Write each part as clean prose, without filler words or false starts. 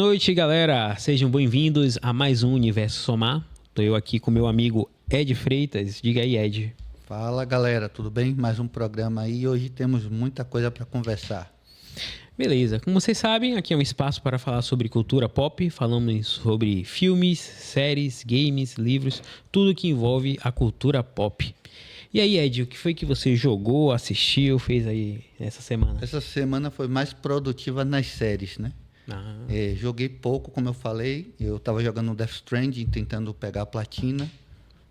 noite, galera. Sejam bem-vindos a mais um Universo Somar. Tô eu aqui com meu amigo Ed Freitas. Diga aí, Ed. Fala, galera, tudo bem? Mais um programa aí. Hoje temos muita coisa para conversar. Beleza. Como vocês sabem, aqui é um espaço para falar sobre cultura pop. Falamos sobre filmes, séries, games, livros, tudo que envolve a cultura pop. E aí, Ed, o que foi que você jogou, assistiu, fez aí essa semana? Essa semana foi mais produtiva nas séries, né? Joguei pouco, como eu falei. Eu estava jogando Death Stranding, tentando pegar a platina.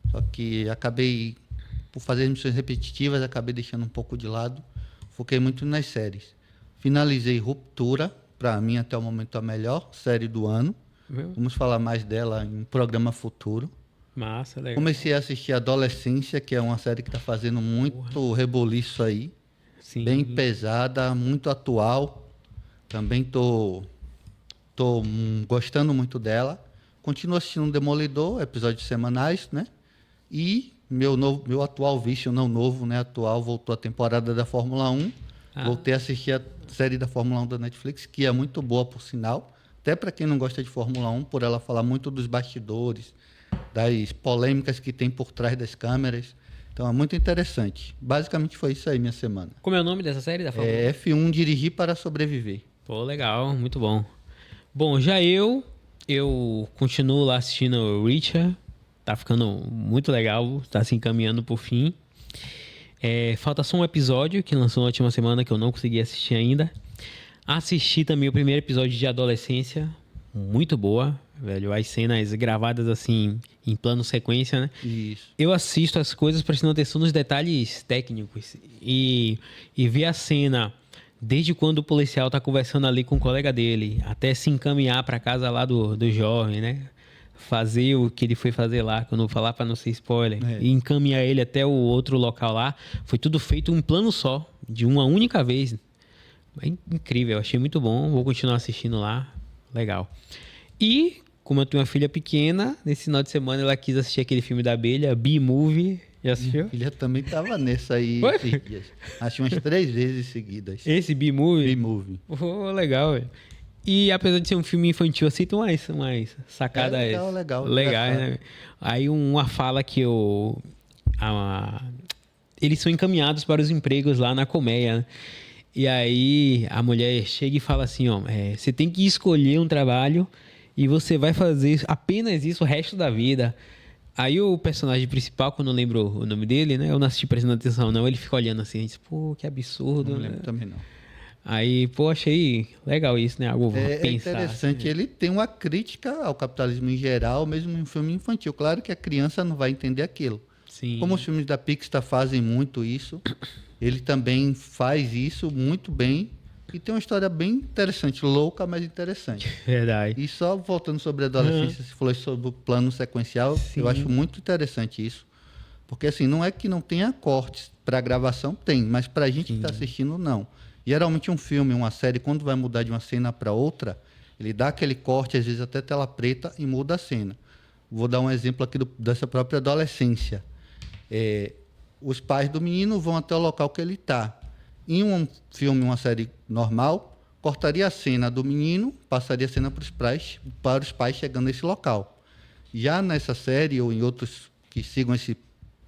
Só que acabei, por fazer missões repetitivas, acabei deixando um pouco de lado. Foquei muito nas séries. Finalizei Ruptura, para mim até o momento a melhor série do ano. Vamos falar mais dela em um programa futuro. Massa, legal. Comecei a assistir Adolescência, que é uma série que está fazendo muito reboliço aí. Sim. Bem pesada, muito atual. Também tô gostando muito dela. Continuo assistindo Demolidor, episódios semanais, né? E meu atual vício, não novo, né? Atual, voltou a temporada da Fórmula 1. Voltei a assistir a série da Fórmula 1 da Netflix, que é muito boa, por sinal. Até para quem não gosta de Fórmula 1, por ela falar muito dos bastidores, das polêmicas que tem por trás das câmeras. Então é muito interessante. Basicamente foi isso aí minha semana. Como é o nome dessa série da Fórmula 1? É F1 Dirigir para Sobreviver. Pô, legal, muito bom. Bom, já eu continuo lá assistindo Reacher. Tá ficando muito legal, tá se encaminhando pro fim. Falta só um episódio que lançou na última semana que eu não consegui assistir ainda. Assisti também o primeiro episódio de Adolescência, muito boa, velho. As cenas gravadas assim em plano sequência, né? Isso. Eu assisto as coisas prestando atenção nos detalhes técnicos e ver a cena desde quando o policial tá conversando ali com o colega dele, até se encaminhar para casa lá do jovem, né? Fazer o que ele foi fazer lá, que eu não vou falar para não ser spoiler, e encaminhar ele até o outro local lá. Foi tudo feito em um plano só, de uma única vez. É incrível, achei muito bom, vou continuar assistindo lá, legal. E, como eu tenho uma filha pequena, nesse final de semana ela quis assistir aquele filme da abelha, B-Movie. Já assistiu? Minha filha também tava nessa aí esses dias. Acho umas 3 vezes seguidas. Esse B-Movie? B-Movie. Oh, legal, velho. E apesar de ser um filme infantil assim, tem umas sacadas legais, né? Aí uma fala que eles são encaminhados para os empregos lá na colmeia, né? E aí a mulher chega e fala assim, ó, você tem que escolher um trabalho e você vai fazer apenas isso o resto da vida. Aí o personagem principal, que eu não lembro o nome dele, né? Eu não assisti prestando atenção, não. Ele fica olhando assim, diz, pô, que absurdo. Não lembro também, não. Aí, pô, achei legal isso, né? Algo É pensar. interessante, assim. ele tem uma crítica ao capitalismo em geral, mesmo em um filme infantil. Claro que a criança não vai entender aquilo. Sim. Como os filmes da Pixar fazem muito isso, ele também faz isso muito bem. E tem uma história bem interessante, louca, mas interessante. Verdade. E só voltando sobre a adolescência, você falou sobre o plano sequencial, Sim. eu acho muito interessante isso. Porque assim, não é que não tenha cortes para gravação, tem, mas para a gente que está assistindo, não. Geralmente um filme, uma série, quando vai mudar de uma cena para outra, ele dá aquele corte, às vezes até tela preta, e muda a cena. Vou dar um exemplo aqui dessa própria adolescência. Os pais do menino vão até o local que ele está. Em um filme, uma série normal, cortaria a cena do menino, passaria a cena para os pais chegando nesse local. Já nessa série, ou em outros que sigam esse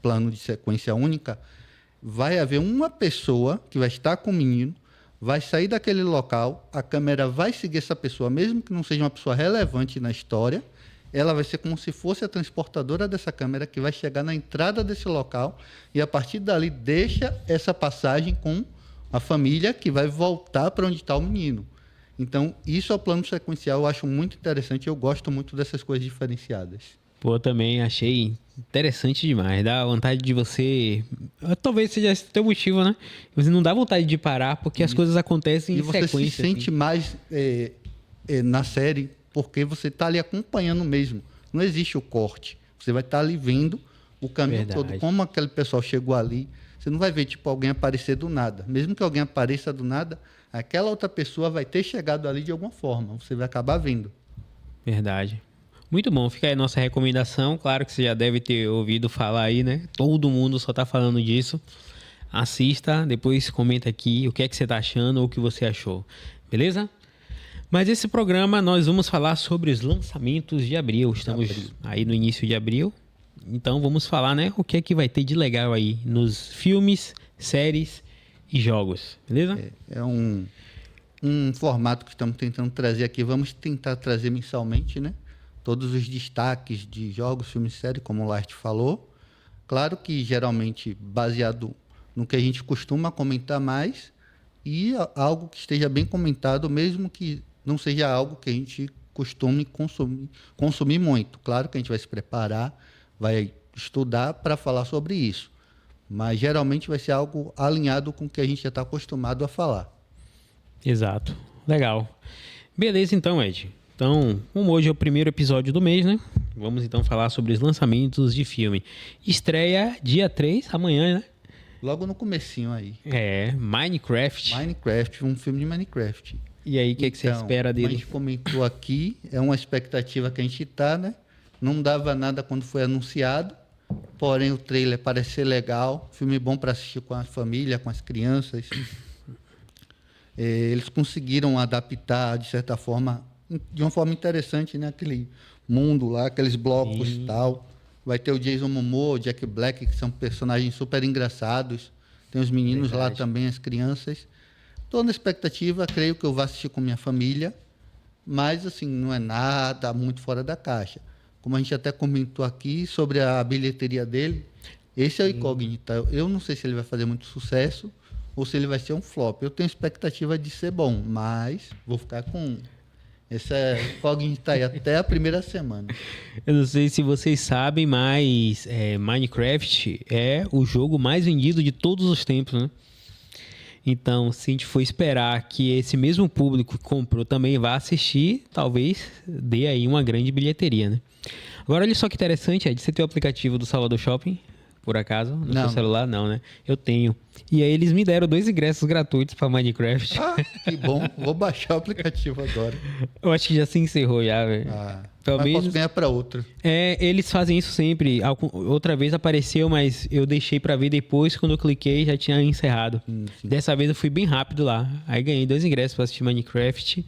plano de sequência única, vai haver uma pessoa que vai estar com o menino, vai sair daquele local, a câmera vai seguir essa pessoa, mesmo que não seja uma pessoa relevante na história, ela vai ser como se fosse a transportadora dessa câmera que vai chegar na entrada desse local e, a partir dali, deixa essa passagem com a família que vai voltar para onde está o menino. Então, isso é o plano sequencial, eu acho muito interessante, eu gosto muito dessas coisas diferenciadas. Pô, também achei interessante demais. Dá vontade de você... Talvez seja esse teu motivo, né? Você não dá vontade de parar porque as coisas acontecem em sequência. E você se sente mais na série porque você está ali acompanhando mesmo. Não existe o corte. Você vai estar ali vendo o caminho todo. Como aquele pessoal chegou ali. Você não vai ver tipo alguém aparecer do nada. Mesmo que alguém apareça do nada, aquela outra pessoa vai ter chegado ali de alguma forma. Você vai acabar vendo. Verdade. Muito bom, fica aí a nossa recomendação. Claro que você já deve ter ouvido falar aí, né? Todo mundo só tá falando disso. Assista, depois comenta aqui o que é que você tá achando ou o que você achou. Beleza? Mas esse programa nós vamos falar sobre os lançamentos de abril. Estamos aí no início de abril. Então vamos falar, né, o que é que vai ter de legal aí nos filmes, séries e jogos, beleza? É um formato que estamos tentando trazer aqui. Vamos tentar trazer mensalmente, né? Todos os destaques de jogos, filmes e séries, como o Lart falou. Claro que geralmente baseado no que a gente costuma comentar mais e algo que esteja bem comentado, mesmo que não seja algo que a gente costume consumir muito. Claro que a gente vai se preparar, vai estudar para falar sobre isso, mas geralmente vai ser algo alinhado com o que a gente já está acostumado a falar. Exato. Legal. Beleza então, Ed. Então, como hoje é o primeiro episódio do mês, né? Vamos então falar sobre os lançamentos de filme. Estreia dia 3, amanhã, né? Logo no comecinho aí. Minecraft. Minecraft, um filme de Minecraft. E aí, o que você espera dele? Como a gente comentou aqui, é uma expectativa que a gente está, né? Não dava nada quando foi anunciado, porém o trailer parece ser legal, filme bom para assistir com a família, com as crianças. Eles conseguiram adaptar, de certa forma, de uma forma interessante, né? Aquele mundo lá, aqueles blocos e tal. Vai ter o Jason Momoa, o Jack Black, que são personagens super engraçados. Tem os meninos lá também, as crianças. Estou na expectativa, creio que eu vou assistir com minha família, mas assim, não é nada muito fora da caixa. Como a gente até comentou aqui sobre a bilheteria dele, esse é o incógnito. Eu não sei se ele vai fazer muito sucesso ou se ele vai ser um flop. Eu tenho expectativa de ser bom, mas vou ficar com essa incógnita aí até a primeira semana. Eu não sei se vocês sabem, mas Minecraft é o jogo mais vendido de todos os tempos, né? Então, se a gente for esperar que esse mesmo público que comprou também vá assistir, talvez dê aí uma grande bilheteria, né? Agora, olha só que interessante, Ed, você tem o aplicativo do Salvador Shopping, por acaso? No seu celular, não, né? Eu tenho. E aí eles me deram 2 ingressos gratuitos para Minecraft. Ah, que bom. Vou baixar o aplicativo agora. Eu acho que já se encerrou já, velho. Mas posso ganhar para outro. Eles fazem isso sempre. Outra vez apareceu, mas eu deixei para ver depois. Quando eu cliquei, já tinha encerrado. Dessa vez eu fui bem rápido lá. Aí ganhei 2 ingressos para assistir Minecraft.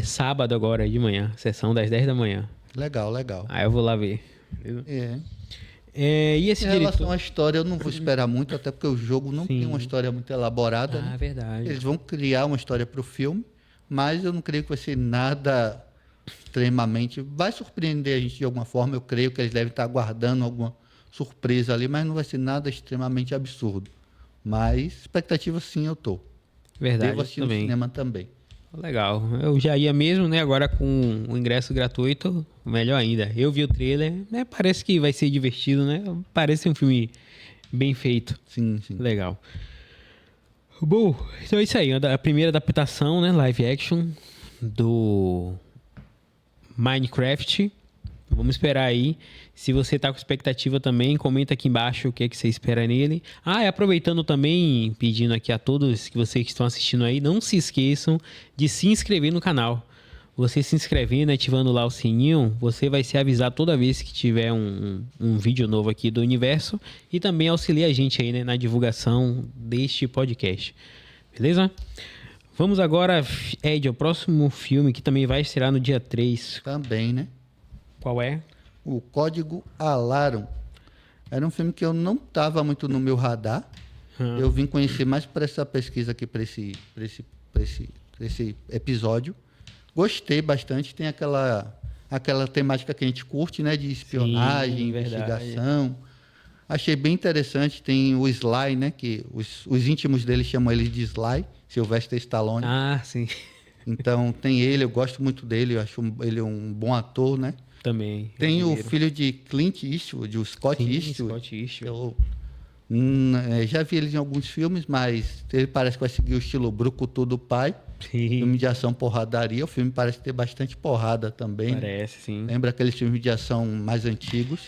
Sábado agora, de manhã. Sessão das 10 da manhã. Legal, legal. Aí eu vou lá ver. E esse em relação à história, eu não vou esperar muito, até porque o jogo não tem uma história muito elaborada. Né? Verdade. Eles vão criar uma história para o filme, mas eu não creio que vai ser nada extremamente... Vai surpreender a gente de alguma forma, eu creio que eles devem estar aguardando alguma surpresa ali, mas não vai ser nada extremamente absurdo. Mas expectativa sim eu tô. Verdade, devo assistir no cinema também. Legal. Eu já ia mesmo, né? Agora com o ingresso gratuito, melhor ainda. Eu vi o trailer, né? Parece que vai ser divertido, né? Parece um filme bem feito. Sim. Legal. Bom, então é isso aí. A primeira adaptação, né? Live action do Minecraft. Vamos esperar aí. Se você tá com expectativa também, comenta aqui embaixo o que é que você espera nele. E aproveitando também, pedindo aqui a todos que vocês que estão assistindo aí, não se esqueçam de se inscrever no canal. Você se inscrevendo, ativando lá o sininho, você vai ser avisado toda vez que tiver um vídeo novo aqui do Universo e também auxilia a gente aí, né, na divulgação deste podcast. Beleza? Vamos agora, Ed, ao próximo filme que também vai estrear no dia 3. Também, né? Qual é? O Código Alarum. Era um filme que eu não estava muito no meu radar. Eu vim conhecer mais para essa pesquisa aqui, para esse episódio. Gostei bastante. Tem aquela temática que a gente curte, né? De espionagem, investigação. Achei bem interessante. Tem o Sly, né? Que os íntimos dele chamam ele de Sly, Sylvester Stallone. Sim. Então tem ele, eu gosto muito dele. Eu acho ele um bom ator, né? Também. Tem o filho de Clint Eastwood, o Scott Eastwood. Eu já vi ele em alguns filmes, mas ele parece que vai seguir o estilo brucutu do pai. Filme de ação, porradaria. O filme parece ter bastante porrada também. Parece, sim. Lembra aqueles filmes de ação mais antigos.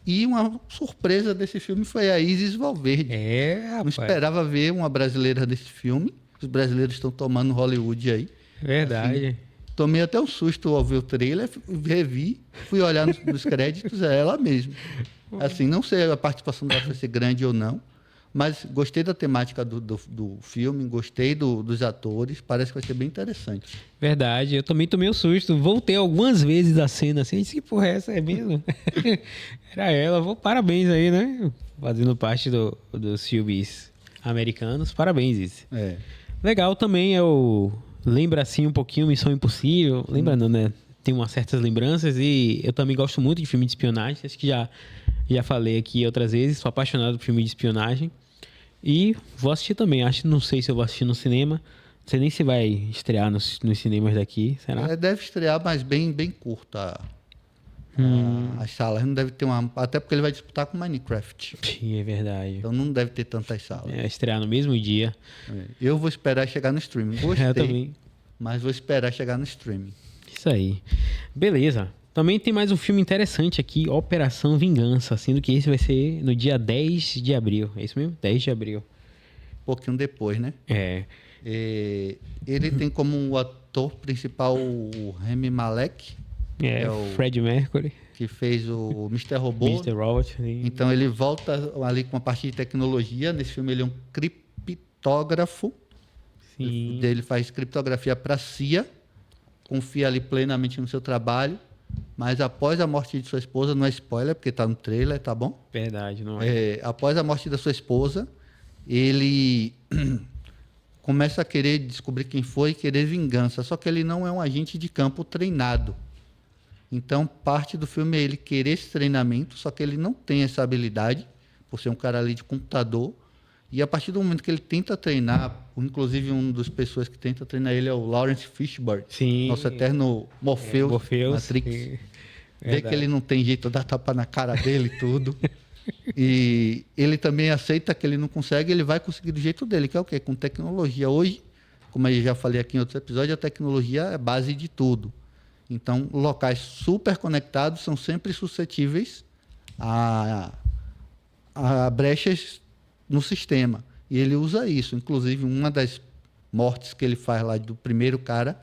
E uma surpresa desse filme foi a Isis Valverde. Rapaz. Não esperava ver uma brasileira desse filme. Os brasileiros estão tomando Hollywood aí. Verdade. Assim, tomei até um susto ao ver o trailer, revi, fui olhar nos créditos, é ela mesma. Assim, não sei a participação dela vai ser grande ou não, Mas gostei da temática do filme, gostei dos atores, parece que vai ser bem interessante. Verdade, eu também tomei um susto. Voltei algumas vezes a cena assim, disse que porra é essa? É mesmo? Era ela. Parabéns aí, né? Fazendo parte dos filmes americanos. Parabéns, isso. É. Legal também lembra assim um pouquinho Missão Impossível. Lembra não, né? Tem umas certas lembranças e eu também gosto muito de filme de espionagem. Acho que já falei aqui outras vezes. Sou apaixonado por filme de espionagem. E vou assistir também. Não sei se eu vou assistir no cinema. Não sei nem se vai estrear nos cinemas daqui. Será? Deve estrear, mas bem curta. As salas não deve ter uma. Até porque ele vai disputar com Minecraft. Sim, é verdade. Então não deve ter tantas salas. Estrear no mesmo dia. Eu vou esperar chegar no streaming. Gostei, Eu também. mas vou esperar chegar no streaming. Isso aí. Beleza. Também tem mais um filme interessante aqui, Operação Vingança, sendo que esse vai ser no dia 10 de abril. É isso mesmo? 10 de abril. Um pouquinho depois, né? Ele tem como ator principal o Rami Malek, o Fred Mercury. que fez o Mr. Robot. Mr. Robot. Sim. Então ele volta ali com a parte de tecnologia. Nesse filme ele é um criptógrafo. Sim. Ele faz criptografia para a CIA, confia ali plenamente no seu trabalho, mas após a morte de sua esposa, não é spoiler, porque está no trailer, tá bom? Verdade, não é? Após a morte da sua esposa, ele começa a querer descobrir quem foi e querer vingança, só que ele não é um agente de campo treinado. Então, parte do filme é ele querer esse treinamento, só que ele não tem essa habilidade, por ser um cara ali de computador. E a partir do momento que ele tenta treinar, inclusive uma das pessoas que tenta treinar ele é o Lawrence Fishburne, Sim. nosso eterno Morpheus, Matrix. Sim. Vê que ele não tem jeito, dá tapa na cara dele e tudo. E ele também aceita que ele não consegue, ele vai conseguir do jeito dele, que é o quê? Com tecnologia. Hoje, como eu já falei aqui em outros episódios, a tecnologia é a base de tudo. Então, locais super conectados são sempre suscetíveis a brechas no sistema. E ele usa isso. Inclusive, uma das mortes que ele faz lá do primeiro cara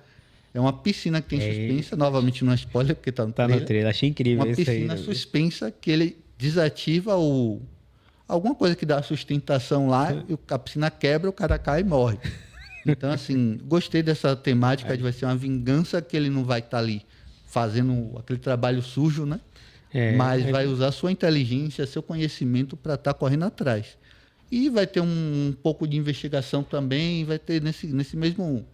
é uma piscina que tem suspensa. Novamente, não é spoiler, porque está no trailer. No trailer. Achei incrível Uma isso aí. piscina suspensa que ele desativa alguma coisa que dá sustentação lá, e a piscina quebra, o cara cai e morre. Então, assim, gostei dessa temática de vai ser uma vingança que ele não vai estar ali fazendo aquele trabalho sujo, né? Mas vai usar sua inteligência, seu conhecimento para estar correndo atrás. E vai ter um pouco de investigação também, vai ter nesse mesmo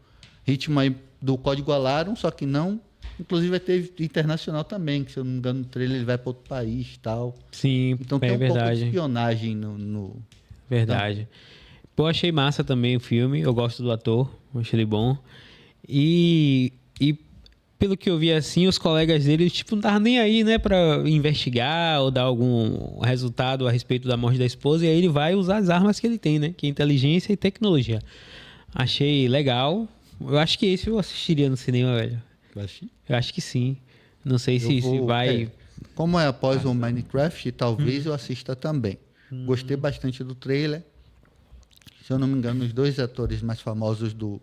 ritmo aí do Código Alarum, só que não. Inclusive vai ter internacional também, que se eu não me engano no trailer ele vai para outro país e tal. Sim, então tem um verdade. pouco de espionagem no... Verdade. Pô, achei massa também o filme, eu gosto do ator, achei ele bom. E pelo que eu vi assim, os colegas dele, tipo, não estavam nem aí, né, pra investigar ou dar algum resultado a respeito da morte da esposa, e aí ele vai usar as armas que ele tem, né, que é inteligência e tecnologia. Achei legal. Eu acho que esse eu assistiria no cinema, velho. Eu acho que sim. Não sei se vai... Como é após o Minecraft, talvez eu assista também. Gostei bastante do trailer. Se eu não me engano, os dois atores mais famosos do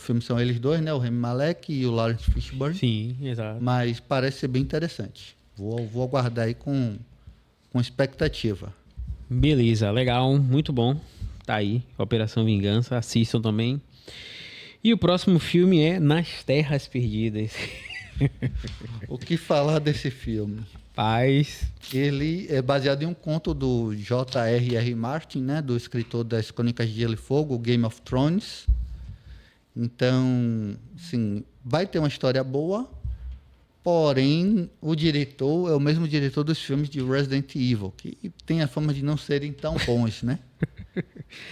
filme são eles dois, né? O Rami Malek e o Lawrence Fishburne. Sim, exato. Mas parece ser bem interessante. Vou aguardar aí com expectativa. Beleza, legal, muito bom. Tá aí, Operação Vingança, assistam também. E o próximo filme é Nas Terras Perdidas. O que falar desse filme? Paz. Ele é baseado em um conto do J.R.R. Martin, né? Do escritor das Crônicas de Gelo e Fogo, Game of Thrones. Então, sim, vai ter uma história boa, porém o diretor é o mesmo diretor dos filmes de Resident Evil, que tem a fama de não serem tão bons, né?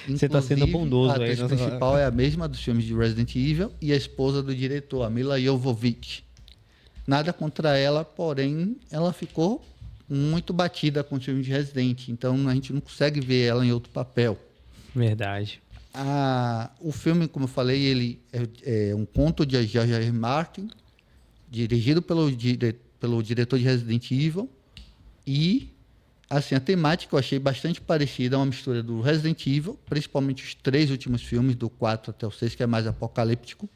Você está sendo bondoso aí. A atriz principal é a mesma dos filmes de Resident Evil e a esposa do diretor, a Mila Jovovich. Nada contra ela, porém ela ficou muito batida com o filme de Resident, então a gente não consegue ver ela em outro papel. Verdade. O filme, como eu falei, ele é um conto de George R. R. Martin, dirigido pelo diretor de Resident Evil. E assim, a temática eu achei bastante parecida, uma mistura do Resident Evil, principalmente os 3 últimos filmes, do 4 até o 6, que é mais apocalíptico,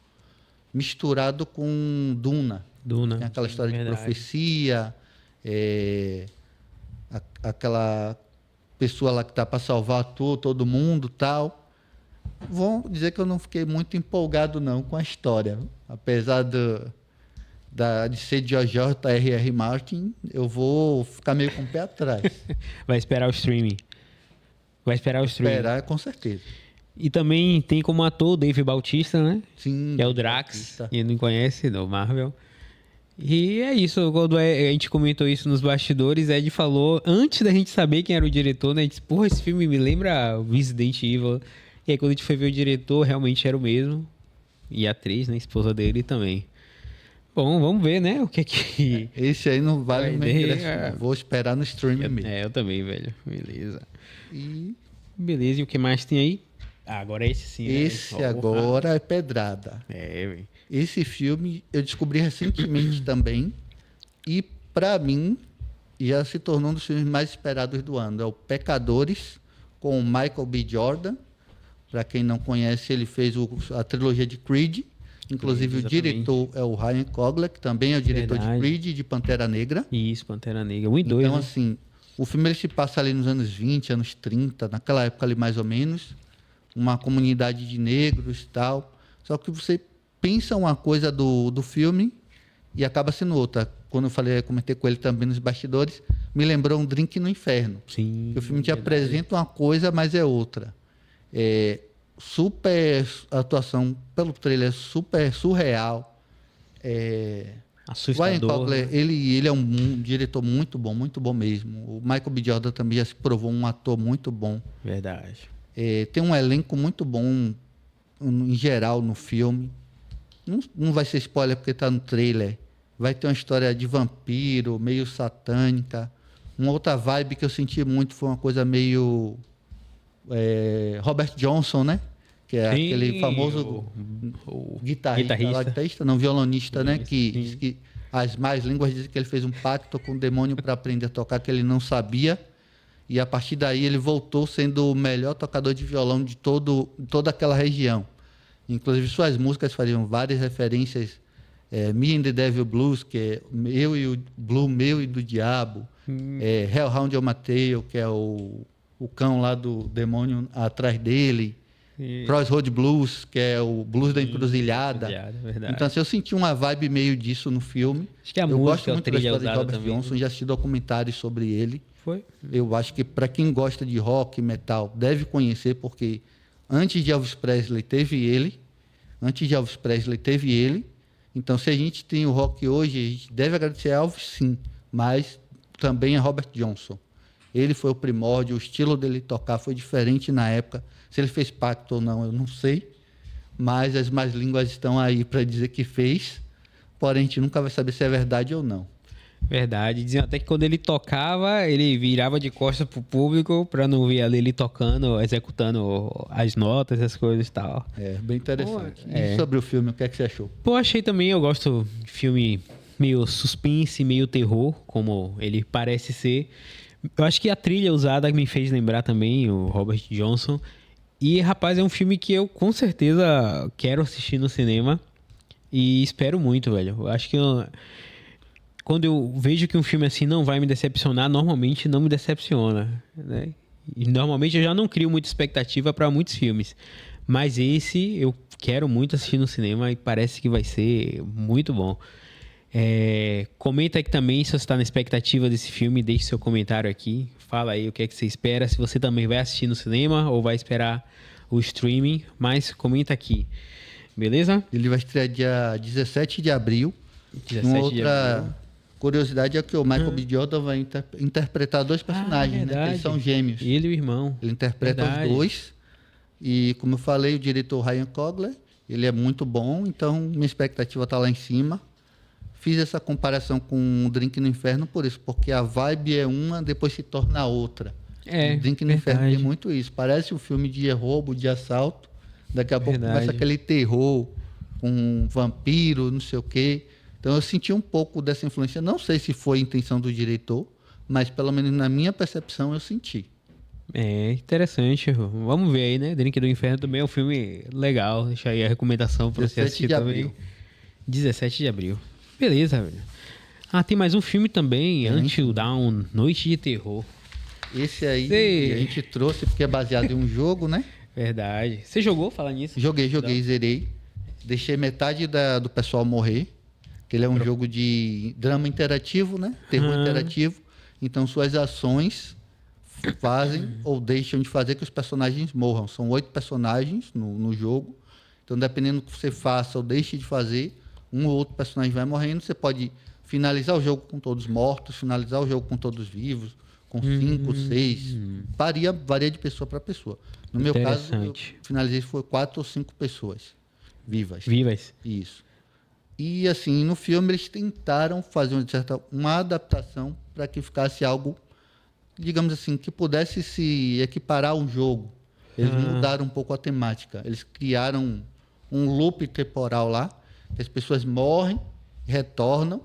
misturado com Duna. Tem aquela história de profecia, aquela pessoa lá que tá para salvar todo mundo, tal. Vou dizer que eu não fiquei muito empolgado não com a história, apesar de ser de George R.R. Martin, eu vou ficar meio com o pé atrás. Vai esperar o streaming. Vai esperar o streaming. Esperar, com certeza. E também tem como ator o Dave Bautista, né? Sim. Que é o Drax, quem não conhece, do Marvel. E é isso, quando a gente comentou isso nos bastidores, Ed falou, antes da gente saber quem era o diretor, né? A gente disse, porra, esse filme me lembra Resident Evil. E aí quando a gente foi ver o diretor, realmente era o mesmo. E a atriz, né? Esposa dele também. Bom, vamos ver, né? O que é que... Esse aí não vale o meu ingresso, não. Vou esperar no streaming mesmo. Eu também, velho. Beleza. E... Beleza, e o que mais tem aí? Ah, agora esse sim, né? Esse agora é pedrada. Velho. Esse filme eu descobri recentemente também. E, pra mim, já se tornou um dos filmes mais esperados do ano. É o Pecadores, com o Michael B. Jordan. Para quem não conhece, ele fez a trilogia de Creed. Inclusive, o diretor é o Ryan Coogler, que também é o diretor de Creed e de Pantera Negra. Isso, Pantera Negra. 1 e 2, então, né? assim, o filme ele se passa ali nos anos 20, anos 30, naquela época ali mais ou menos. Uma comunidade de negros e tal. Só que você pensa uma coisa do filme e acaba sendo outra. Quando eu comentei com ele também nos bastidores, me lembrou um Drink no Inferno. Sim. Que o filme te apresenta uma coisa, mas é outra. Super atuação pelo trailer, super surreal. Assustador. Ryan Coogler, ele é um diretor muito bom mesmo. O Michael B. Jordan também já se provou um ator muito bom. Verdade. Tem um elenco muito bom em geral no filme. Não vai ser spoiler porque está no trailer. Vai ter uma história de vampiro, meio satânica. Uma outra vibe que eu senti muito foi uma coisa meio Robert Johnson, né? Que é Sim, aquele famoso guitarrista, não, violonista, né? Que as más línguas dizem que ele fez um pacto com o demônio para aprender a tocar, que ele não sabia. E a partir daí ele voltou sendo o melhor tocador de violão de toda aquela região. Inclusive suas músicas faziam várias referências. Me and the Devil Blues, que é eu e o Blue, meu e do diabo. Hellhound on My Tail, que é o cão lá do demônio atrás dele. Crossroad Blues, que é o blues da encruzilhada. Então, assim, eu senti uma vibe meio disso no filme. Acho que a eu música, gosto muito da história de Robert também, Johnson, já assisti documentários sobre ele. Foi? Eu acho que para quem gosta de rock, metal, deve conhecer, porque antes de Elvis Presley teve ele. Então, se a gente tem o rock hoje, a gente deve agradecer a Elvis, sim, mas também a Robert Johnson. Ele foi o primórdio, o estilo dele tocar foi diferente na época. Se ele fez pacto ou não, eu não sei, mas as más línguas estão aí para dizer que fez, porém a gente nunca vai saber se é verdade ou não. Verdade. Diziam até que quando ele tocava, ele virava de costas pro público para não ver ali ele tocando, executando as notas, as coisas e tal. Bem interessante. E sobre o filme, o que é que você achou? Pô, achei também, eu gosto de filme meio suspense, meio terror, como ele parece ser. Eu acho que a trilha usada me fez lembrar também o Robert Johnson. E, rapaz, é um filme que eu com certeza quero assistir no cinema e espero muito, velho. Eu acho que quando eu vejo que um filme assim não vai me decepcionar, normalmente não me decepciona, né? E normalmente eu já não crio muita expectativa para muitos filmes. Mas esse eu quero muito assistir no cinema e parece que vai ser muito bom. Comenta aqui também se você está na expectativa desse filme, deixe seu comentário aqui. Fala aí o que é que você espera, se você também vai assistir no cinema ou vai esperar o streaming, mas comenta aqui. Beleza? Ele vai estrear dia 17 de abril. 17 de abril. Curiosidade é que o Michael B. Jordan vai interpretar dois personagens, né? Eles são gêmeos. Ele e o irmão. Ele interpreta os dois. E, como eu falei, o diretor Ryan Coogler, ele é muito bom, então minha expectativa está lá em cima. Fiz essa comparação com o Drink no Inferno por isso, porque a vibe é uma, depois se torna outra. O Drink no Inferno tem muito isso. Parece um filme de roubo, de assalto. Daqui a pouco começa aquele terror com um vampiro, não sei o quê. Então eu senti um pouco dessa influência. Não sei se foi a intenção do diretor, mas pelo menos na minha percepção eu senti. Interessante. Vamos ver aí, né? Drink do Inferno também é um filme legal. Deixa aí a recomendação para você assistir também. 17 de abril. Beleza, velho. Tem mais um filme também, Until Dawn, Noite de Terror. Esse aí Sei. a gente trouxe porque é baseado em um jogo, né? Verdade. Você jogou, fala nisso? Joguei, zerei. Deixei metade do pessoal morrer. Que ele é um jogo de drama interativo, né? Terror interativo. Então, suas ações fazem ou deixam de fazer que os personagens morram. São 8 personagens no jogo. Então, dependendo do que você faça ou deixe de fazer, um ou outro personagem vai morrendo. Você pode finalizar o jogo com todos mortos, finalizar o jogo com todos vivos, com 5, 6. Varia de pessoa para pessoa. No meu caso, eu finalizei foi 4 ou 5 pessoas vivas. Vivas. Isso. E assim, no filme eles tentaram fazer uma adaptação para que ficasse algo, digamos assim, que pudesse se equiparar ao jogo. Eles mudaram um pouco a temática. Eles criaram um loop temporal lá, que as pessoas morrem, retornam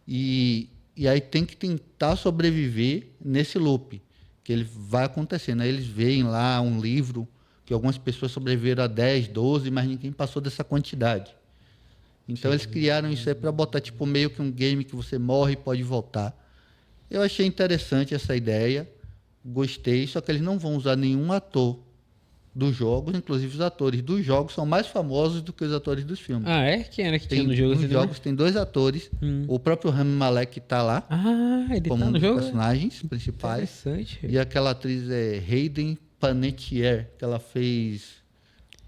e aí tem que tentar sobreviver nesse loop, que ele vai acontecendo. Aí eles veem lá um livro que algumas pessoas sobreviveram a 10, 12, mas ninguém passou dessa quantidade. Então eles criaram isso aí para botar tipo meio que um game que você morre e pode voltar. Eu achei interessante essa ideia, gostei, só que eles não vão usar nenhum ator dos jogos, inclusive os atores dos jogos são mais famosos do que os atores dos filmes. Ah, é? Quem era que tinha no jogo? Nos jogos tem 2 atores, o próprio Rami Malek está lá, ele como tá no um dos jogo? personagens principais. Interessante. E aquela atriz é Hayden Panettiere, que ela fez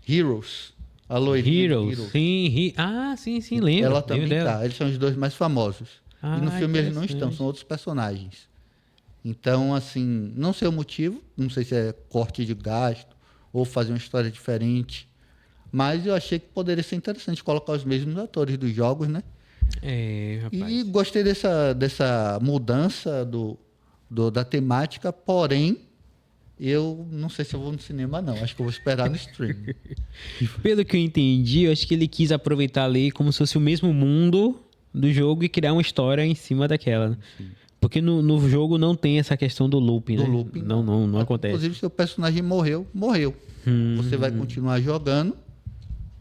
Heroes. A loirinha de Heroes, sim. Sim, lembro. Ela também lembro dela. tá. Eles são os 2 mais famosos. E no filme eles não estão, são outros personagens. Então, assim, não sei o motivo, não sei se é corte de gasto ou fazer uma história diferente, mas eu achei que poderia ser interessante colocar os mesmos atores dos jogos, né? Rapaz. E gostei dessa mudança da temática, porém, eu não sei se eu vou no cinema, não. Acho que eu vou esperar no streaming. Pelo que eu entendi, eu acho que ele quis aproveitar ali como se fosse o mesmo mundo do jogo e criar uma história em cima daquela. Né? Porque no jogo não tem essa questão do looping, né? Looping, não acontece. Inclusive, se o personagem morreu. Você vai continuar jogando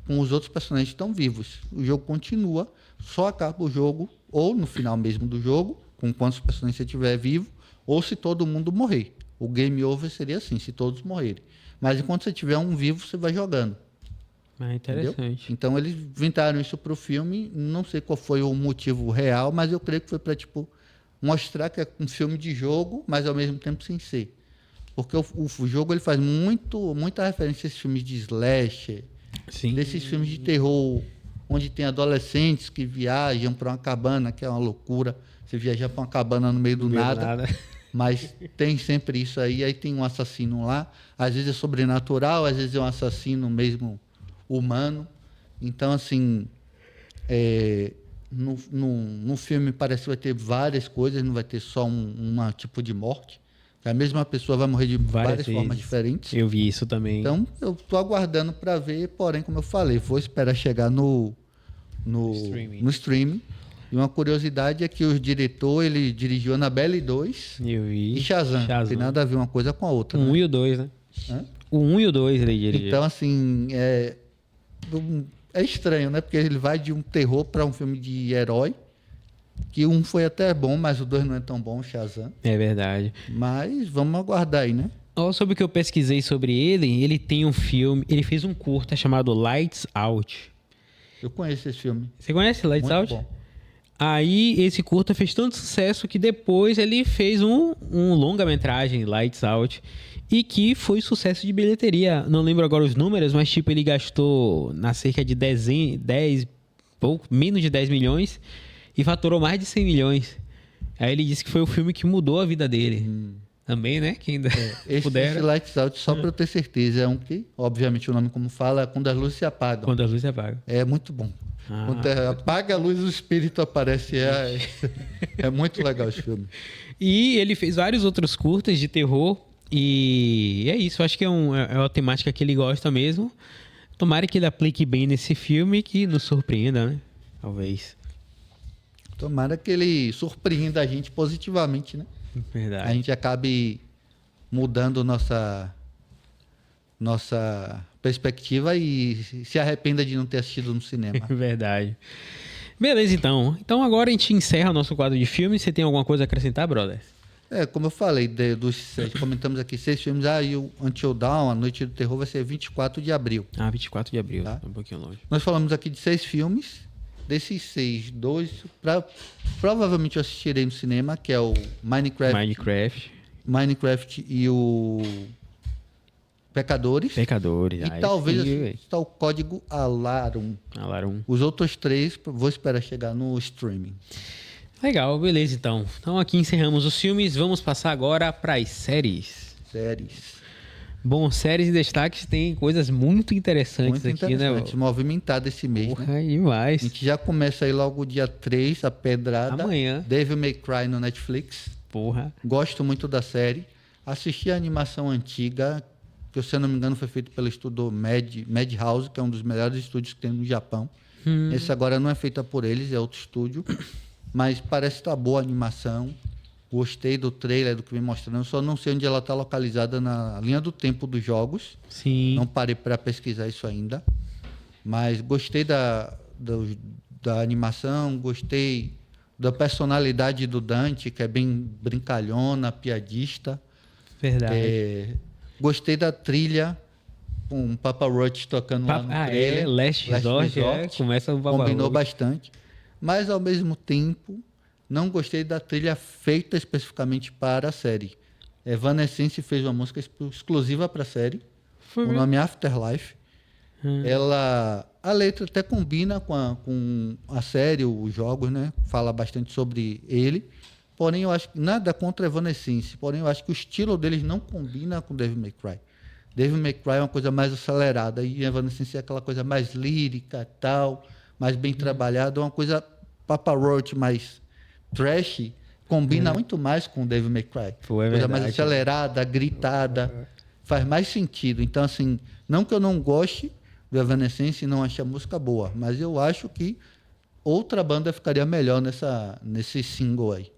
com os outros personagens que estão vivos. O jogo continua, só acaba o jogo, ou no final mesmo do jogo, com quantos personagens você tiver vivo, ou se todo mundo morrer. O game over seria assim, se todos morrerem. Mas enquanto você tiver um vivo, você vai jogando. Interessante. Entendeu? Então eles inventaram isso para o filme. Não sei qual foi o motivo real, mas eu creio que foi para tipo mostrar que é um filme de jogo, mas ao mesmo tempo sem ser. Porque o jogo ele faz muita referência a esses filmes de slasher, desses filmes de terror, onde tem adolescentes que viajam para uma cabana, que é uma loucura. Você viajar para uma cabana no meio do nada. Mas tem sempre isso aí tem um assassino lá. Às vezes é sobrenatural, às vezes é um assassino mesmo humano. Então, assim, no filme parece que vai ter várias coisas, não vai ter só um tipo de morte. A mesma pessoa vai morrer de várias formas diferentes. Eu vi isso também. Então, eu estou aguardando para ver, porém, como eu falei, vou esperar chegar no streaming. E uma curiosidade é que o diretor, ele dirigiu Annabelle 2 e Shazam. Não tem nada a ver uma coisa com a outra. O 1 e o 2, né? O 1 e o 2 ele dirigiu. Então, assim, é estranho, né? Porque ele vai de um terror para um filme de herói, que um foi até bom, mas o 2 não é tão bom, o Shazam. É verdade. Mas vamos aguardar aí, né? Sobre o que eu pesquisei sobre ele tem um filme, ele fez um curta chamado Lights Out. Eu conheço esse filme. Você conhece Lights Muito Out? Bom. Aí esse curta fez tanto sucesso que depois ele fez um longa-metragem, Lights Out, e que foi sucesso de bilheteria. Não lembro agora os números, mas tipo ele gastou na cerca de menos de 10 milhões e faturou mais de 100 milhões. Aí ele disse que foi o filme que mudou a vida dele. Também, né? Que ainda Esse Lights Out, só para eu ter certeza, é um que, obviamente o nome como fala, é Quando as Luzes Se Apagam. Quando as Luzes Se Apagam. É muito bom. Quando apaga a luz, o espírito aparece. É muito legal esse filme. E ele fez vários outros curtas de terror. E é isso, acho que é uma temática que ele gosta mesmo. Tomara que ele aplique bem nesse filme e que nos surpreenda, né? Talvez. Tomara que ele surpreenda a gente positivamente, né? Verdade. A gente acabe mudando nossa perspectiva e se arrependa de não ter assistido no cinema. Verdade. Beleza, então. Então agora a gente encerra o nosso quadro de filmes. Você tem alguma coisa a acrescentar, brother? Como eu falei, comentamos aqui 6 filmes. E o Until Dawn, A Noite do Terror, vai ser 24 de abril. 24 de abril, Tá? tá um pouquinho longe. Nós falamos aqui de 6 filmes. Desses 6, 2, provavelmente eu assistirei no cinema, que é o Minecraft e o Pecadores. E talvez assista o Código Alarum. Os outros 3, vou esperar chegar no streaming. Legal, beleza então. Então aqui encerramos os filmes, vamos passar agora para as séries. Bom, séries e destaques tem coisas muito interessantes aqui, né? Movimentado esse mês, Porra, né? Demais. A gente já começa aí logo dia 3, a pedrada. Amanhã. Devil May Cry no Netflix. Porra. Gosto muito da série. Assisti a animação antiga, que se eu não me engano foi feito pelo estúdio Madhouse, que é um dos melhores estúdios que tem no Japão. Esse agora não é feita por eles, é outro estúdio. Mas parece estar boa a animação. Gostei do trailer, do que vem mostrando. Só não sei onde ela está localizada na linha do tempo dos jogos. Sim. Não parei para pesquisar isso ainda. Mas gostei da animação, gostei da personalidade do Dante, que é bem brincalhona, piadista. Verdade. Gostei da trilha, com o Papa Roach tocando lá no trailer. Last Resort, começa o Papa Combinou Roach. bastante. Mas, ao mesmo tempo, não gostei da trilha feita especificamente para a série. Evanescence fez uma música exclusiva para a série. O nome é Afterlife. A letra até combina com a série, os jogos, né? Fala bastante sobre ele. Porém, eu acho que nada contra Evanescence. Porém, eu acho que o estilo deles não combina com Devil May Cry. Devil May Cry é uma coisa mais acelerada e Evanescence é aquela coisa mais lírica, tal, mais bem trabalhada, uma coisa Papa Roach mais trash, combina muito mais com Devil May Cry. Coisa mais acelerada, gritada, faz mais sentido. Então, assim, não que eu não goste do Evanescence e não ache a música boa, mas eu acho que outra banda ficaria melhor nesse single aí.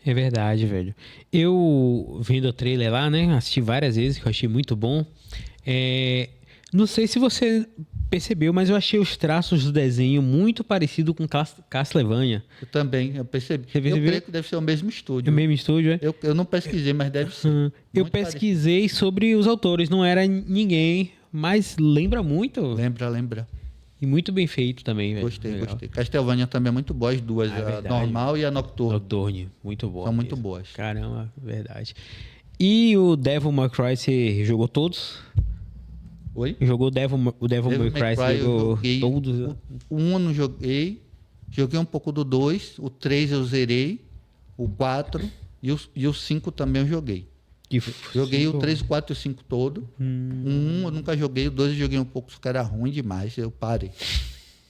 É verdade, velho. Eu, vendo o trailer lá, né, assisti várias vezes, que eu achei muito bom. Não sei se você percebeu, mas eu achei os traços do desenho muito parecido com Castlevania. Eu também, eu percebi. Você percebeu? Eu creio que deve ser o mesmo estúdio. O mesmo estúdio, é? Eu não pesquisei, mas deve ser. Eu pesquisei sobre os autores, não era ninguém, mas lembra muito. Lembra. E muito bem feito também, velho. Gostei. Castlevania também é muito boa, as duas, a normal e a Nocturne. Nocturne, muito boa. São muito boas. Caramba, verdade. E o Devil May Cry, você jogou todos? Oi? Jogou o Devil May Cry, você jogou todos? O 1 eu não joguei. Joguei um pouco do 2. O 3 eu zerei. O 4 e o 5 também eu joguei. Joguei o 3, o 4 e o 5 todo. O 1 eu nunca joguei. O 2 eu joguei um pouco, só que era ruim demais. Eu parei.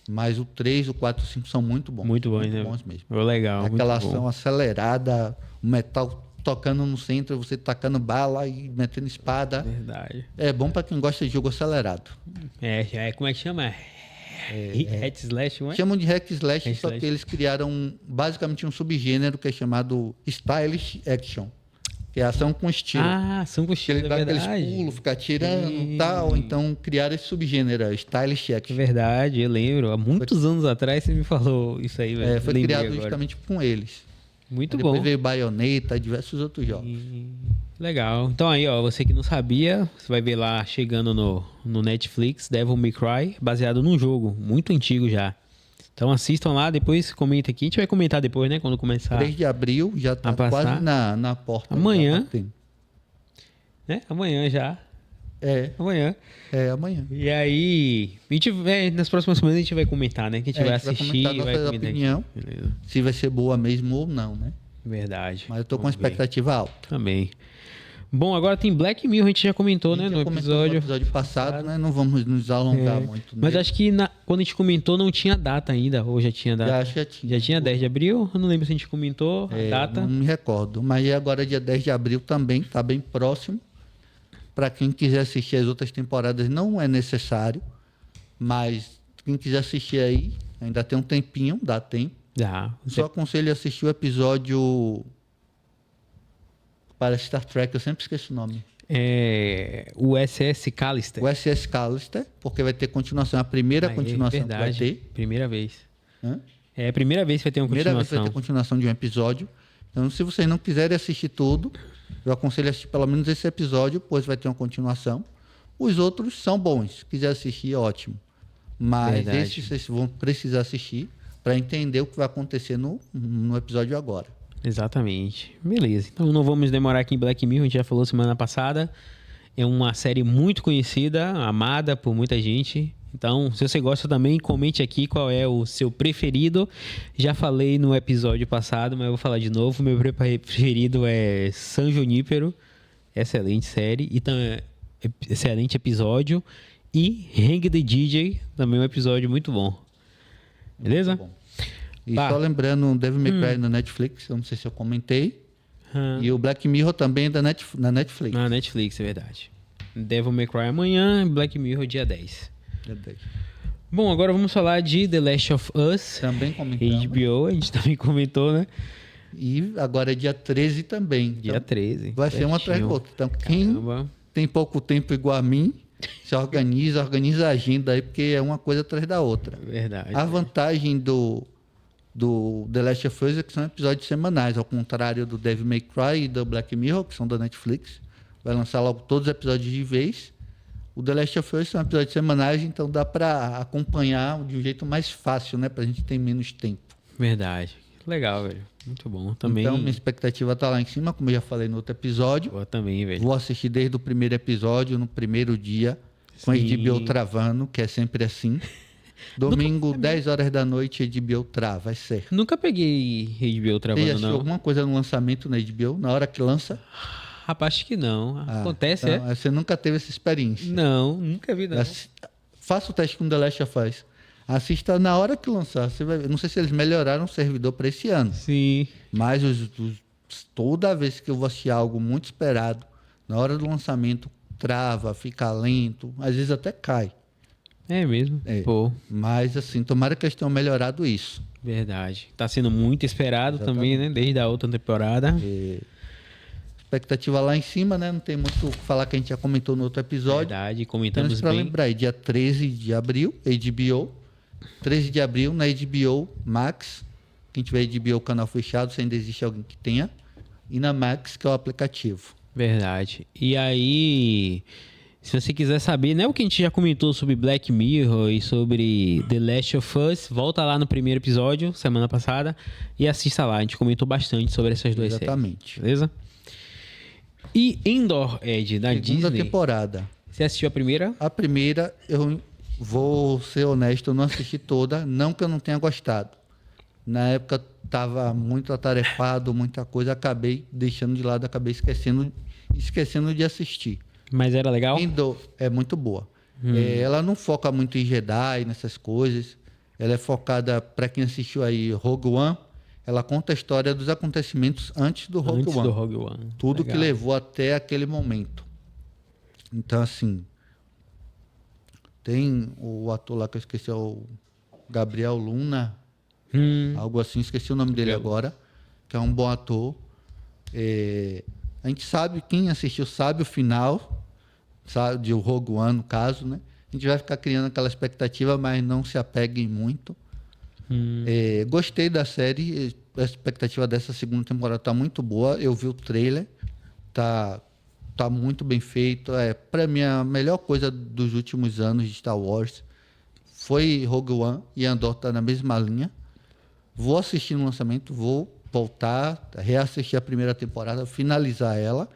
Mas o 3, o 4 e o 5 são muito bons. Muito bons, né? Bons mesmo. Legal. Aquela ação acelerada, o metal tocando no centro, você tacando bala e metendo espada. Verdade. É bom pra quem gosta de jogo acelerado. Como é que chama? Hack Slash, não é? Chamam de Hack Slash, só que eles criaram basicamente um subgênero que é chamado Stylish Action. Que é ação com estilo. Ação com estilo, ele dá aqueles pulos, fica atirando e tal. Então criaram esse subgênero, Stylish Action. Verdade, eu lembro. Há muitos anos atrás você me falou isso aí, velho. Foi criado justamente com eles. Muito bom. Depois veio Bayonetta e diversos outros jogos. Legal. Então aí, ó, você que não sabia, você vai ver lá chegando no Netflix, Devil May Cry, baseado num jogo muito antigo já. Então assistam lá, depois comenta aqui. A gente vai comentar depois, né, quando começar. 3 de abril, já tá quase na porta. Amanhã. Amanhã já. Amanhã. Amanhã. E aí, nas próximas semanas a gente vai comentar, né? Que a gente vai assistir e vai comentar opinião, se vai ser boa mesmo ou não, né? Verdade. Mas eu tô com uma expectativa alta. Também. Bom, agora tem Black Mirror, a gente já comentou, né? No episódio passado, né? Não vamos nos alongar muito. Mas acho que quando a gente comentou não tinha data ainda, ou já tinha data? Já tinha. Já tinha 10 de abril? Eu não lembro se a gente comentou a data. Não me recordo. Mas agora dia 10 de abril também, tá bem próximo. Para quem quiser assistir as outras temporadas não é necessário, mas quem quiser assistir aí, ainda tem um tempinho, dá tempo. Só aconselho a assistir o episódio para Star Trek, eu sempre esqueço o nome. O SS Callister. O SS Callister, porque vai ter continuação, a primeira continuação que vai ter. Primeira vez. É a primeira vez que vai ter uma continuação. Primeira vez que vai ter continuação de um episódio. Então, se vocês não quiserem assistir tudo, eu aconselho a assistir pelo menos esse episódio, pois vai ter uma continuação. Os outros são bons. Se quiser assistir, ótimo. Mas Verdade. esses vocês vão precisar assistir para entender o que vai acontecer no episódio agora. Exatamente. Beleza. Então não vamos demorar aqui em Black Mirror, a gente já falou semana passada. É uma série muito conhecida, amada por muita gente. Então, se você gosta também, comente aqui qual é o seu preferido. Já falei no episódio passado, mas eu vou falar de novo. Meu preferido é San Junípero. Excelente série. E excelente episódio. E Hang the DJ, também um episódio muito bom. Beleza? Muito bom. E só lembrando, Devil May Cry na Netflix, eu não sei se eu comentei. E o Black Mirror também é na Netflix. Na Netflix, é verdade. Devil May Cry amanhã, Black Mirror dia 10. Bom, agora vamos falar de The Last of Us. Também comentamos. HBO, a gente também comentou, né? E agora é dia 13 também. Dia 13. Vai ser uma atrás da outra. Então, quem tem pouco tempo igual a mim, se organiza a agenda aí, porque é uma coisa atrás da outra. Verdade. A vantagem do The Last of Us é que são episódios semanais, ao contrário do Devil May Cry e do Black Mirror, que são da Netflix. Vai lançar logo todos os episódios de vez. O The Last of Us são episódios semanais, então dá para acompanhar de um jeito mais fácil, né? Pra gente ter menos tempo. Verdade. Legal, velho. Muito bom. Também... Então, minha expectativa tá lá em cima, como eu já falei no outro episódio. Boa também, velho. Vou assistir desde o primeiro episódio, no primeiro dia, com a HBO travando, que é sempre assim. Domingo, 10 horas da noite, HBO trava, é certo. Nunca peguei HBO Você travando, já assistiu não. alguma coisa no lançamento na HBO, na hora que lança? Rapaz, acho que não. Acontece, então, Você nunca teve essa experiência. Não, nunca vi, não. Faça o teste com The Last of Us. Assista na hora que lançar. Você vai... Não sei se eles melhoraram o servidor para esse ano. Sim. Mas toda vez que eu vou assistir algo muito esperado, na hora do lançamento, trava, fica lento, às vezes até cai. É mesmo? É. Pô. Mas, assim, tomara que eles tenham melhorado isso. Verdade. Tá sendo muito esperado também, né? Desde a outra temporada. Expectativa lá em cima, né? Não tem muito o que falar, que a gente já comentou no outro episódio. Verdade, Então, comentamos para bem. lembrar, dia 13 de abril, HBO. 13 de abril na HBO Max. Quem tiver HBO canal fechado, se ainda existe alguém que tenha. E na Max, que é o aplicativo. Verdade. E aí, se você quiser saber, né, o que a gente já comentou sobre Black Mirror e sobre The Last of Us, volta lá no primeiro episódio, semana passada, e assista lá. A gente comentou bastante sobre essas duas Exatamente. séries. Beleza? E Endor, Ed, da Segunda Disney. temporada. Você assistiu a primeira? A primeira, eu vou ser honesto, eu não assisti toda, não que eu não tenha gostado. Na época estava muito atarefado, muita coisa, acabei deixando de lado, acabei esquecendo de assistir. Mas era legal? Endor é muito boa. Ela não foca muito em Jedi, nessas coisas. Ela é focada, para quem assistiu aí Rogue One, ela conta a história dos acontecimentos antes do Rogue Antes One. do Rogue One. Tudo Legal. que levou até aquele momento. Então, assim, tem o ator lá que eu esqueci, é o Gabriel Luna, algo assim, esqueci o nome dele agora, que é um bom ator. A gente sabe, quem assistiu sabe o final, sabe, de o Rogue One, no caso, né? A gente vai ficar criando aquela expectativa, mas não se apeguem muito. Gostei da série, a expectativa dessa segunda temporada está muito boa. Eu vi o trailer, tá muito bem feito. Para mim, a melhor coisa dos últimos anos de Star Wars foi Rogue One, e Andor está na mesma linha. Vou assistir no lançamento, vou voltar, reassistir a primeira temporada, finalizar ela.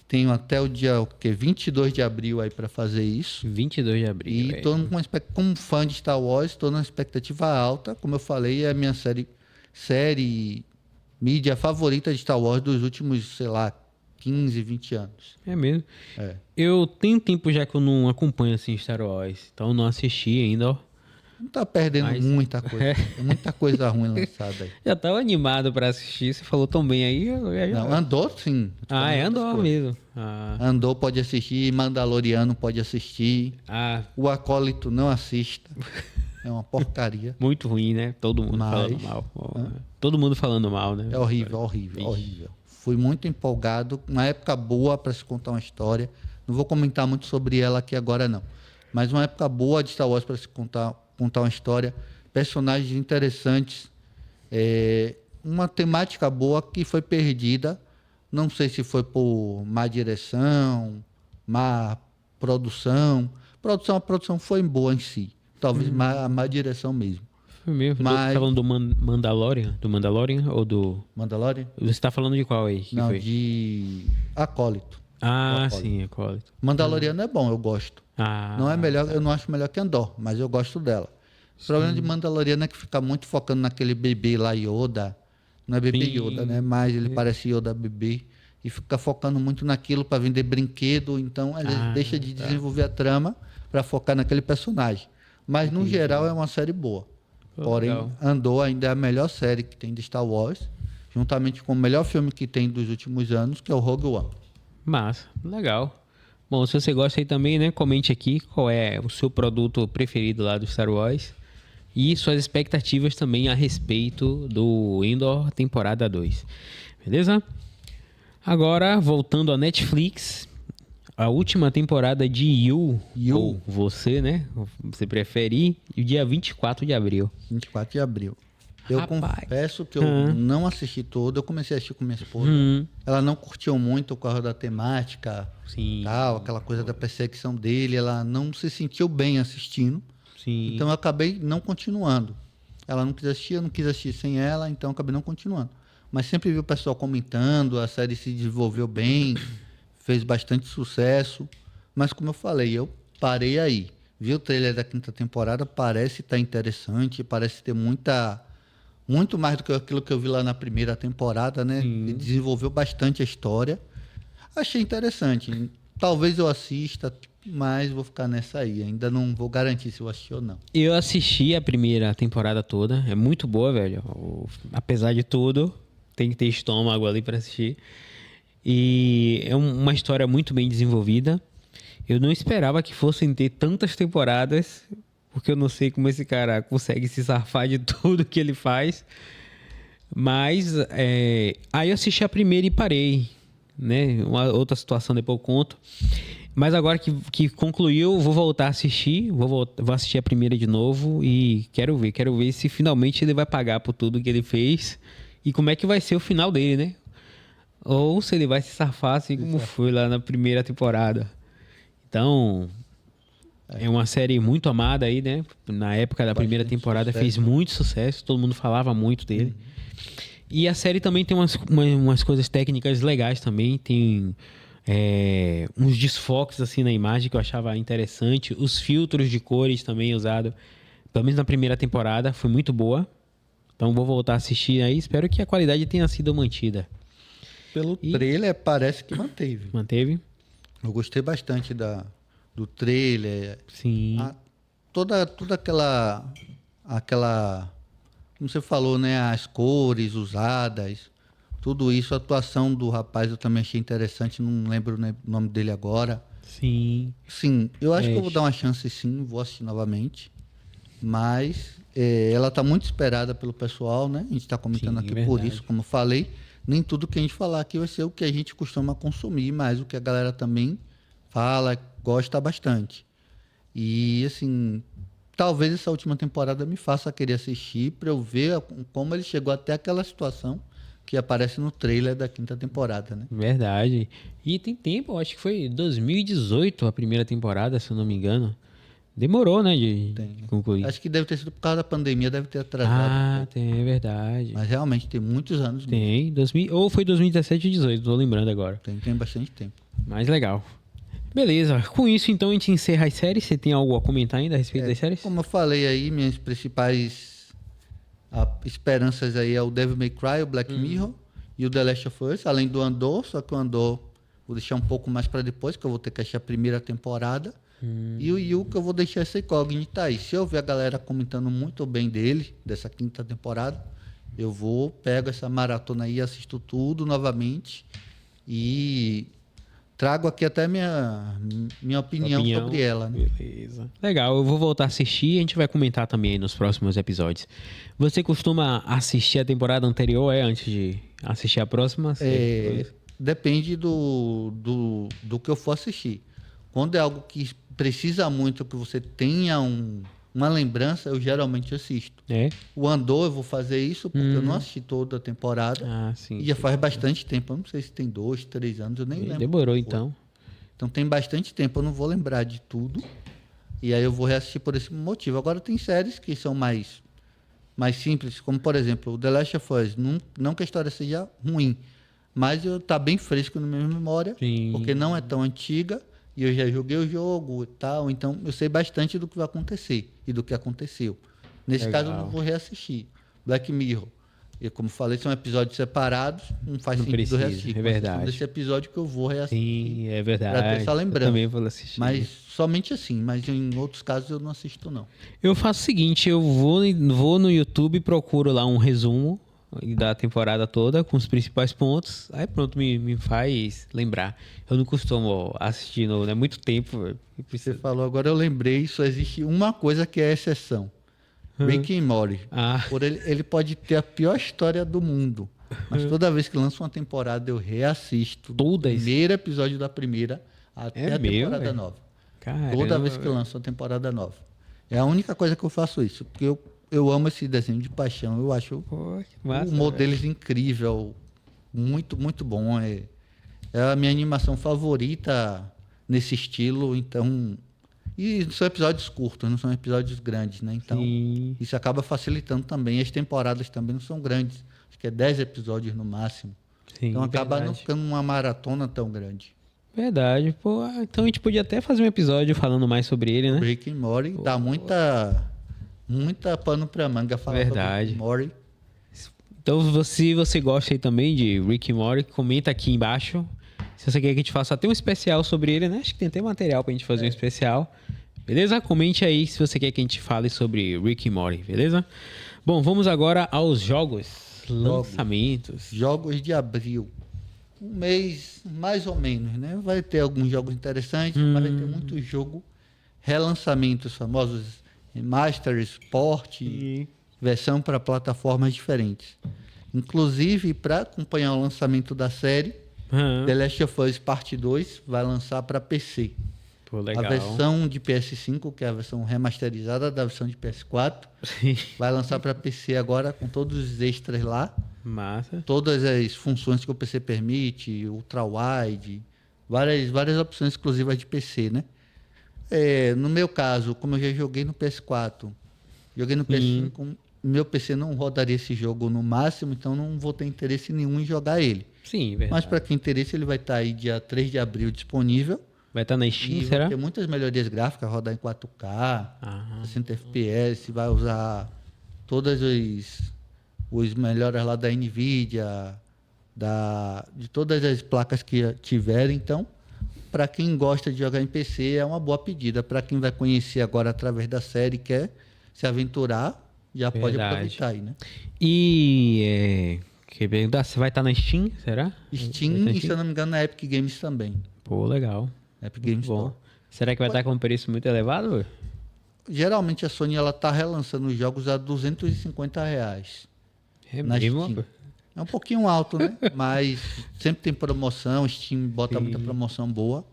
Tenho até o dia 22 de abril aí para fazer isso. 22 de abril. E estou como fã de Star Wars, estou numa expectativa alta. Como eu falei, é a minha série mídia favorita de Star Wars dos últimos, sei lá, 15, 20 anos. É mesmo? Eu tenho tempo já que eu não acompanho assim Star Wars, então eu não assisti ainda, ó. Não está perdendo muita coisa. Tem muita coisa ruim lançada aí. Já tava animado pra assistir, você falou tão bem aí. Não, Andor, sim. Andor mesmo. Andor pode assistir, Mandaloriano pode assistir. O Acólito não assista. É uma porcaria. Muito ruim, né? Todo mundo falando mal. Todo mundo falando mal, né? É horrível. Fui muito empolgado. Uma época boa para se contar uma história. Não vou comentar muito sobre ela aqui agora, não. Mas uma época boa de Star Wars para se contar uma história. Personagens interessantes. uma temática boa que foi perdida. Não sei se foi por má direção, má produção. A produção foi boa em si. Talvez má direção mesmo. Foi mesmo. Mas- Tá falando do Mandalorian? Do Mandalorian ou do... Mandalorian? Você tá falando de qual aí? Que Não, foi? de Acólito. Ah, Acólito. sim, Acólito. Mandaloriano é bom, eu gosto. Ah, Não é melhor, eu não acho melhor que Andor, mas eu gosto dela. O problema de Mandaloriano é que fica muito focando naquele bebê lá, Yoda. Não é bebê Sim. Yoda, né? Mas ele parece Yoda bebê. E fica focando muito naquilo para vender brinquedo. Então, às vezes, deixa de desenvolver a trama para focar naquele personagem. Mas, no geral, é uma série boa. Pô, Porém, legal. Andor ainda é a melhor série que tem de Star Wars, juntamente com o melhor filme que tem dos últimos anos, que é o Rogue One. Massa, legal. Bom, se você gosta aí também, né, comente aqui qual é o seu produto preferido lá do Star Wars e suas expectativas também a respeito do Endor temporada 2. Beleza? Agora, voltando à Netflix, a última temporada de You, ou Você, né? Você prefere ir, dia 24 de abril. 24 de abril. Eu Rapaz. confesso que eu não assisti todo, eu comecei a assistir com minha esposa. Ela não curtiu muito por causa da temática, Sim. tal, aquela coisa da perseguição dele, ela não se sentiu bem assistindo. Sim. Então eu acabei não continuando. Ela não quis assistir, eu não quis assistir sem ela, então eu acabei não continuando. Mas sempre vi o pessoal comentando, a série se desenvolveu bem, fez bastante sucesso. Mas como eu falei, eu parei aí. Vi o trailer da 5ª temporada, parece estar interessante, parece ter muito mais do que aquilo que eu vi lá na primeira temporada, né? Ele desenvolveu bastante a história. Achei interessante. Talvez eu assista, mas vou ficar nessa aí. Ainda não vou garantir se eu assisti ou não. Eu assisti a primeira temporada toda. É muito boa, velho. Apesar de tudo, tem que ter estômago ali pra assistir. E é uma história muito bem desenvolvida. Eu não esperava que fossem ter tantas temporadas, porque eu não sei como esse cara consegue se safar de tudo que ele faz. Mas aí eu assisti a primeira e parei, né? Uma outra situação depois eu conto. Mas agora que concluiu, vou voltar a assistir, vou assistir a primeira de novo e quero ver se finalmente ele vai pagar por tudo que ele fez e como é que vai ser o final dele, né? Ou se ele vai se safar assim como foi lá na primeira temporada. Então, é uma série muito amada aí, né? Na época da primeira temporada fez muito sucesso, todo mundo falava muito dele. E a série também tem umas coisas técnicas legais também, tem uns desfoques assim na imagem que eu achava interessante, os filtros de cores também usados, pelo menos na primeira temporada, foi muito boa. Então vou voltar a assistir aí, espero que a qualidade tenha sido mantida. Pelo trailer, parece que manteve. Manteve? Eu gostei bastante do trailer. Sim. Toda aquela, como você falou, né? As cores usadas, tudo isso. A atuação do rapaz eu também achei interessante, não lembro o nome dele agora. Sim. Sim, eu acho que eu vou dar uma chance sim, vou assistir novamente. Mas ela está muito esperada pelo pessoal, né? A gente está comentando Sim, aqui verdade. por isso, como eu falei. Nem tudo que a gente falar aqui vai ser o que a gente costuma consumir, mas o que a galera também fala, gosta bastante. E, assim, talvez essa última temporada me faça querer assistir para eu ver como ele chegou até aquela situação que aparece no trailer da 5ª temporada, né? Verdade. E tem tempo, acho que foi 2018 a primeira temporada, se eu não me engano. Demorou, né, de concluir. Acho que deve ter sido por causa da pandemia, deve ter atrasado. Tem, é verdade. Mas realmente tem muitos anos. Tem, ou foi 2017 ou 2018, tô lembrando agora. Tem bastante tempo. Mas legal. Beleza, com isso então a gente encerra as séries. Você tem algo a comentar ainda a respeito das séries? Como eu falei aí, minhas principais esperanças aí é o Devil May Cry, o Black Mirror e o The Last of Us, além do Andor, só que o Andor vou deixar um pouco mais para depois, que eu vou ter que achar a primeira temporada. E o Yu, que eu vou deixar essa incógnita aí. Se eu ver a galera comentando muito bem dele, dessa 5ª temporada, eu pego essa maratona aí, assisto tudo novamente e trago aqui até minha opinião sobre ela. Né? Beleza. Legal, eu vou voltar a assistir e a gente vai comentar também aí nos próximos episódios. Você costuma assistir a temporada anterior, antes de assistir a próxima? Depende do que eu for assistir. Quando é algo que precisa muito que você tenha uma lembrança, eu geralmente assisto. É? O Andor, eu vou fazer isso porque eu não assisti toda a temporada. Ah, sim. E já faz bastante tempo. Eu não sei se tem 2, 3 anos, eu nem lembro. Demorou, então. Então tem bastante tempo, eu não vou lembrar de tudo. E aí eu vou reassistir por esse motivo. Agora tem séries que são mais simples, como por exemplo, o The Last of Us. Não que a história seja ruim, mas tá bem fresco na minha memória, Sim. porque não é tão antiga e eu já joguei o jogo e tal, então eu sei bastante do que vai acontecer e do que aconteceu. Nesse Legal. caso eu não vou reassistir. Black Mirror. E como falei, são episódios separados, não faz Não sentido precisa, reassistir. é Mas verdade. desse episódio que eu vou reassistir. Sim, é verdade. Pra ter essa lembrança. Eu também vou assistir. Mas somente assim, mas em outros casos eu não assisto, não. Eu faço o seguinte, eu vou no YouTube e procuro lá um resumo da temporada toda, com os principais pontos. Aí pronto, me faz lembrar. Eu não costumo assistir, não é muito tempo. Você falou, agora eu lembrei, só existe uma coisa que é exceção. Rick and Morty. Por ele pode ter a pior história do mundo, mas toda vez que lança uma temporada eu reassisto do primeiro episódio da primeira até a temporada nova. Caramba. Toda vez que lança uma temporada nova. É a única coisa que eu faço isso, porque eu amo esse desenho de paixão. Eu acho o humor deles incrível, muito, muito bom. É a minha animação favorita nesse estilo, então... E são episódios curtos, não são episódios grandes, né? Então, isso acaba facilitando também. As temporadas também não são grandes. Acho que é 10 episódios no máximo. Sim, então, acaba não ficando uma maratona tão grande. Verdade. Pô, então a gente podia até fazer um episódio falando mais sobre ele, né? Rick and Morty dá muita pano pra manga falar sobre Rick and Morty. Então, se você gosta aí também de Rick and Morty, comenta aqui embaixo. Se você quer que a gente faça até um especial sobre ele, né? Acho que tem até material pra gente fazer um especial. Beleza? Comente aí se você quer que a gente fale sobre Rick and Morty, beleza? Bom, vamos agora aos jogos. Lançamentos. Jogos de abril. Um mês, mais ou menos, né? Vai ter alguns jogos interessantes, mas vai ter muito jogo. Relançamentos famosos, remasters, port, versão para plataformas diferentes. Inclusive, para acompanhar o lançamento da série, The Last of Us Parte 2 vai lançar para PC. Pô, legal. A versão de PS5, que é a versão remasterizada da versão de PS4, vai lançar para PC agora com todos os extras lá. Massa. Todas as funções que o PC permite, ultra-wide, várias opções exclusivas de PC, né? No meu caso, como eu já joguei no PS4, joguei no PS5, meu PC não rodaria esse jogo no máximo, então não vou ter interesse nenhum em jogar ele. Sim, verdade. Mas para quem interesse, ele vai estar aí dia 3 de abril disponível. Vai estar na Steam, será? Vai ter muitas melhorias gráficas, rodar em 4K, 60 FPS, vai usar todas os melhores lá da NVIDIA, de todas as placas que tiverem. Então, para quem gosta de jogar em PC, é uma boa pedida. Para quem vai conhecer agora através da série e quer se aventurar, já pode aproveitar aí, né? E que perguntar, você vai estar na Steam, será? Steam e, se eu não me engano, na Epic Games também. Pô, legal. Epic Games bom. Será que vai estar com um preço muito elevado? Geralmente a Sony ela tá relançando os jogos a R$250. É mesmo? Steam. É um pouquinho alto, né? Mas sempre tem promoção, Steam bota muita promoção boa.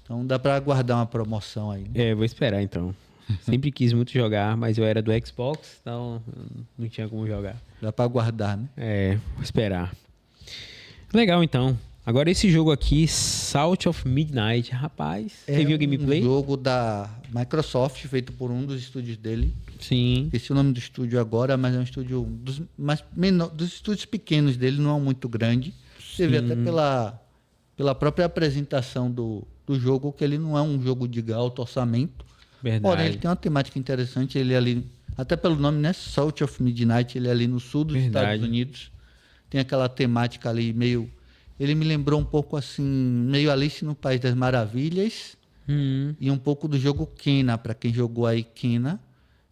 Então dá para aguardar uma promoção aí. Né? Vou esperar então. Sempre quis muito jogar, mas eu era do Xbox, então não tinha como jogar. Dá para aguardar, né? Vou esperar. Legal então. Agora esse jogo aqui, Salt of Midnight, rapaz, você viu o gameplay? É um jogo da Microsoft, feito por um dos estúdios dele. Sim. Esqueci o nome do estúdio agora, mas é um estúdio dos estúdios pequenos dele, não é muito grande. Você vê até pela própria apresentação do jogo, que ele não é um jogo de alto orçamento. Verdade. Porém, ele tem uma temática interessante, ele ali, até pelo nome, né? Salt of Midnight, ele é ali no sul dos Estados Unidos. Tem aquela temática ali meio... Ele me lembrou um pouco assim, meio Alice no País das Maravilhas e um pouco do jogo Kena, para quem jogou aí Kena.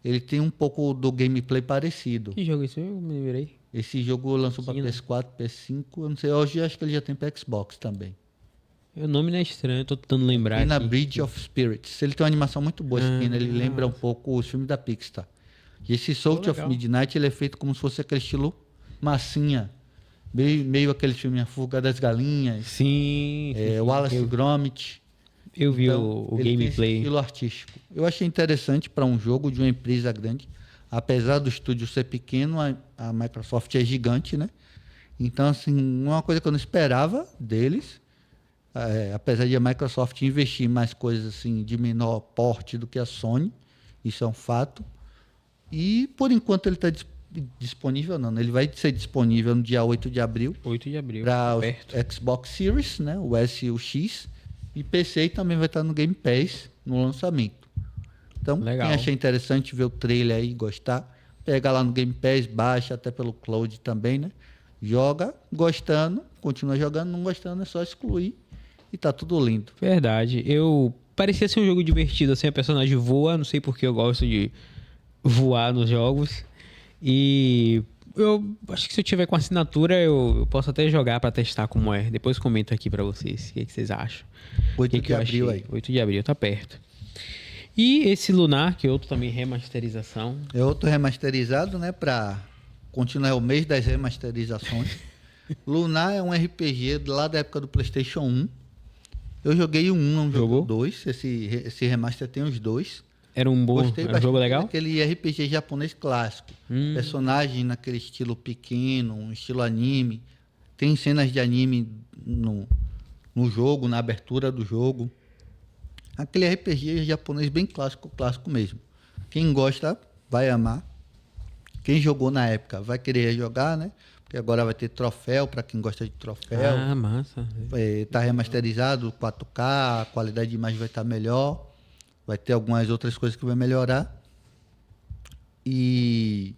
Ele tem um pouco do gameplay parecido. Que jogo é isso? Eu me lembrei. Esse jogo lançou para PS4, PS5, eu não sei, hoje acho que ele já tem para Xbox também. O nome não é estranho, eu tô tentando lembrar Kena aqui. Bridge of Spirits. Ele tem uma animação muito boa, esse Kena, ele lembra um pouco os filmes da Pixar. E esse Salt of Midnight, ele é feito como se fosse aquele estilo massinha. Meio aquele filme A Fuga das Galinhas. Sim. O Wallace e Gromit. Eu vi Então, o ele tem esse gameplay. estilo artístico. Eu achei interessante para um jogo de uma empresa grande. Apesar do estúdio ser pequeno, a Microsoft é gigante, né? Então, assim, uma coisa que eu não esperava deles, apesar de a Microsoft investir em mais coisas assim de menor porte do que a Sony, isso é um fato. E por enquanto ele está disponível, não, né? Ele vai ser disponível no dia 8 de abril 8 de abril, para o perto. Xbox Series, né? O S e o X, e PC e também vai estar no Game Pass no lançamento. Então, Legal. quem achar interessante ver o trailer aí e gostar, pega lá no Game Pass, baixa até pelo Cloud também, né? Joga, gostando, continua jogando, não gostando é só excluir e tá tudo lindo. Verdade. Parecia ser um jogo divertido, assim, a personagem voa, não sei porque eu gosto de voar nos jogos. E eu acho que se eu tiver com assinatura, eu posso até jogar pra testar como é. Depois comento aqui pra vocês. O que vocês acham? 8 que de eu abril achei? aí. 8 de abril, tá perto. E esse Lunar, que é outro também remasterização. É outro remasterizado, né? Para continuar o mês das remasterizações. Lunar é um RPG lá da época do PlayStation 1. Eu joguei o 1, não joguei Jogou? o 2. Esse remaster tem os dois. Era um Gostei era um bastante jogo legal? daquele RPG japonês clássico. Personagem naquele estilo pequeno, um estilo anime. Tem cenas de anime no jogo, na abertura do jogo. Aquele RPG japonês bem clássico, clássico mesmo. Quem gosta vai amar. Quem jogou na época vai querer jogar, né? Porque agora vai ter troféu para quem gosta de troféu. Ah, massa. Tá remasterizado, 4K, a qualidade de imagem vai estar melhor. Vai ter algumas outras coisas que vai melhorar. E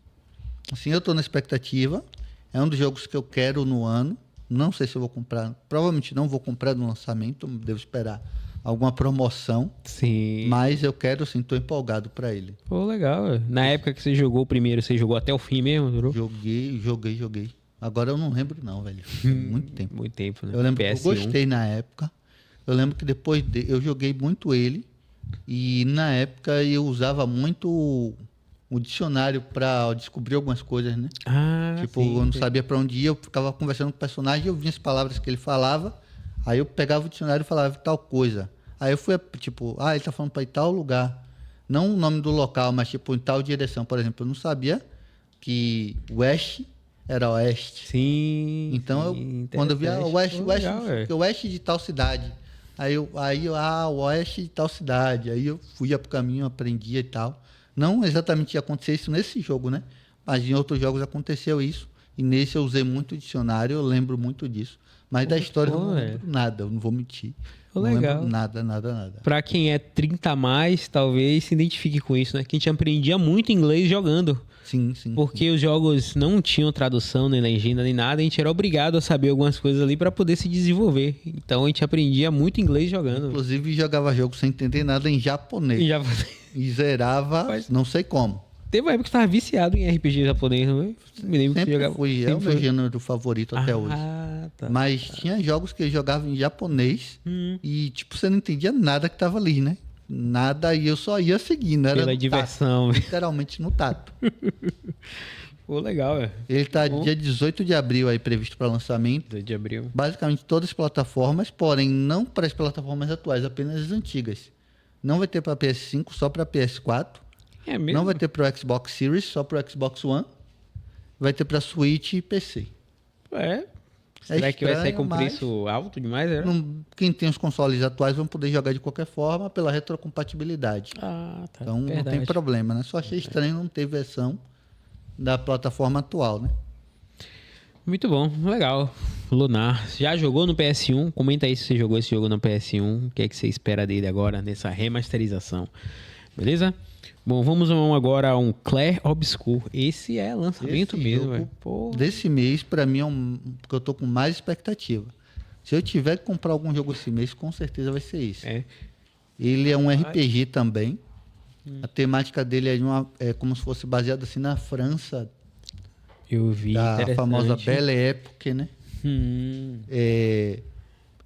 assim, eu tô na expectativa. É um dos jogos que eu quero no ano. Não sei se eu vou comprar. Provavelmente não vou comprar no lançamento. Devo esperar alguma promoção. Sim. Mas eu quero, sim, tô empolgado para ele. Pô, legal. Na época que você jogou o primeiro, você jogou até o fim mesmo, durou? Joguei. Agora eu não lembro não, velho. Muito tempo. Muito tempo, né? Eu lembro que eu PS1. gostei na época. Eu lembro que depois eu joguei muito ele. E na época eu usava muito o dicionário para descobrir algumas coisas, né? Ah, Tipo, sim, eu não sim. sabia para onde ir, eu ficava conversando com o personagem, eu via as palavras que ele falava, aí eu pegava o dicionário e falava tal coisa. Aí eu fui, tipo, ele tá falando para ir tal lugar. Não o nome do local, mas tipo, em tal direção. Por exemplo, eu não sabia que oeste era oeste. Sim. Então, sim, quando eu via interessante. oeste, Pô, legal, que oeste de tal cidade. O oeste de tal cidade. Aí eu fui pro caminho, aprendia e tal. Não exatamente ia acontecer isso nesse jogo, né? Mas em outros jogos aconteceu isso. E nesse eu usei muito o dicionário, eu lembro muito disso. Mas da história eu não lembro nada, eu não vou mentir. Pô, Não legal. lembro nada. Pra quem é 30 a mais, talvez se identifique com isso, né? Que a gente aprendia muito inglês jogando. Sim. Porque os jogos não tinham tradução, nem legenda, nem nada. A gente era obrigado a saber algumas coisas ali pra poder se desenvolver. Então a gente aprendia muito inglês jogando. Inclusive jogava jogo sem entender nada em japonês. E já E zerava, não sei como. teve uma época que eu tava viciado em RPG japonês, não é? Me lembro que Sempre você jogava. fui, é o sempre meu foi. gênero favorito até hoje. Tá. Mas tinha jogos que eu jogava em japonês e, tipo, você não entendia nada que tava ali, né? Nada, e eu só ia seguindo. Era Pela no diversão. tato, literalmente no tato. Pô, legal, é. Ele tá dia 18 de abril aí previsto para lançamento. 2 de abril. Basicamente todas as plataformas, porém não para as plataformas atuais, apenas as antigas. Não vai ter para PS5, só para PS4. É mesmo? Não vai ter para o Xbox Series, só para o Xbox One. Vai ter para Switch e PC. É. Será que vai sair com mas preço alto demais? Era? quem tem os consoles atuais vão poder jogar de qualquer forma pela retrocompatibilidade. Ah, tá. Então não Verdade. tem problema, né? Só achei estranho não ter versão da plataforma atual, né? Muito bom, legal. Lunar. Já jogou no PS1? Comenta aí se você jogou esse jogo no PS1. O que é que você espera dele agora nessa remasterização? Beleza? Bom, vamos agora a um Clair Obscur. Esse é lançamento Esse mesmo, jogo velho. Pô. Desse mês, para mim, é porque eu tô com mais expectativa. Se eu tiver que comprar algum jogo esse mês, com certeza vai ser esse. É. Ele é um RPG também. A temática dele é como se fosse baseada assim na França, Eu vi. da Interessante. famosa Belle Époque, né?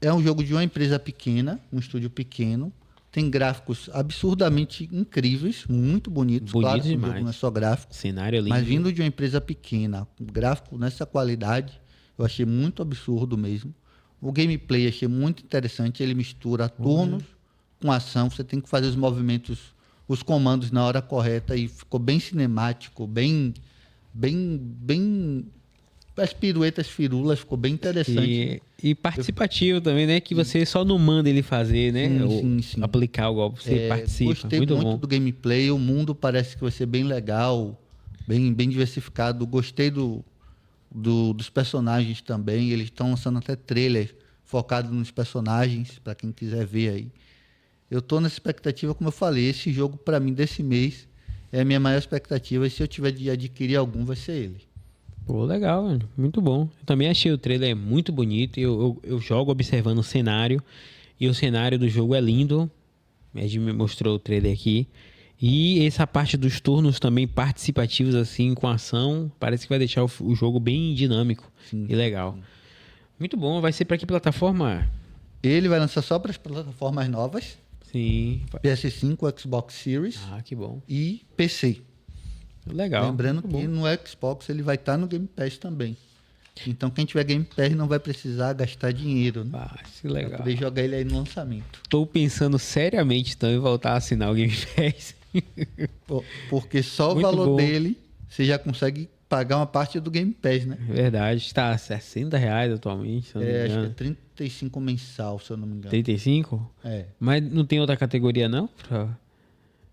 É um jogo de uma empresa pequena, um estúdio pequeno. Tem gráficos absurdamente incríveis, muito bonitos. Bonito Claro que o demais. jogo não é só gráfico. Cenário lindo. Mas vindo de uma empresa pequena, gráfico nessa qualidade, eu achei muito absurdo mesmo. O gameplay achei muito interessante. Ele mistura turnos com ação, você tem que fazer os movimentos, os comandos na hora correta, e ficou bem cinemático, bem as piruetas, firulas, ficou bem interessante. E participativo também, né? Que você só não manda ele fazer, né? Sim. Aplicar o golpe, você participa. Gostei muito muito bom. do gameplay, o mundo parece que vai ser bem legal, bem diversificado. Gostei dos personagens também, eles estão lançando até trailer focado nos personagens, para quem quiser ver aí. Eu estou nessa expectativa, como eu falei, esse jogo para mim desse mês é a minha maior expectativa, e se eu tiver de adquirir algum, vai ser ele. Pô, legal, velho. Muito bom. Eu também achei o trailer muito bonito. Eu jogo observando o cenário. E o cenário do jogo é lindo. A Ed me mostrou o trailer aqui. E essa parte dos turnos também participativos, assim, com ação. Parece que vai deixar o jogo bem dinâmico e legal. Muito bom. Vai ser para que plataforma? Ele vai lançar só para as plataformas novas. Sim. PS5, Xbox Series Que bom. e PC. Legal. Lembrando que no Xbox ele vai estar no Game Pass também. Então quem tiver Game Pass não vai precisar gastar dinheiro, né? Que legal. Pra poder jogar ele aí no lançamento. Tô pensando seriamente então em voltar a assinar o Game Pass. Porque só Muito o valor bom. dele você já consegue pagar uma parte do Game Pass, né? Verdade. Está R$60 atualmente, se eu não me Acho que é engano. 35 mensal, se eu não me engano. 35? É. Mas não tem outra categoria, não?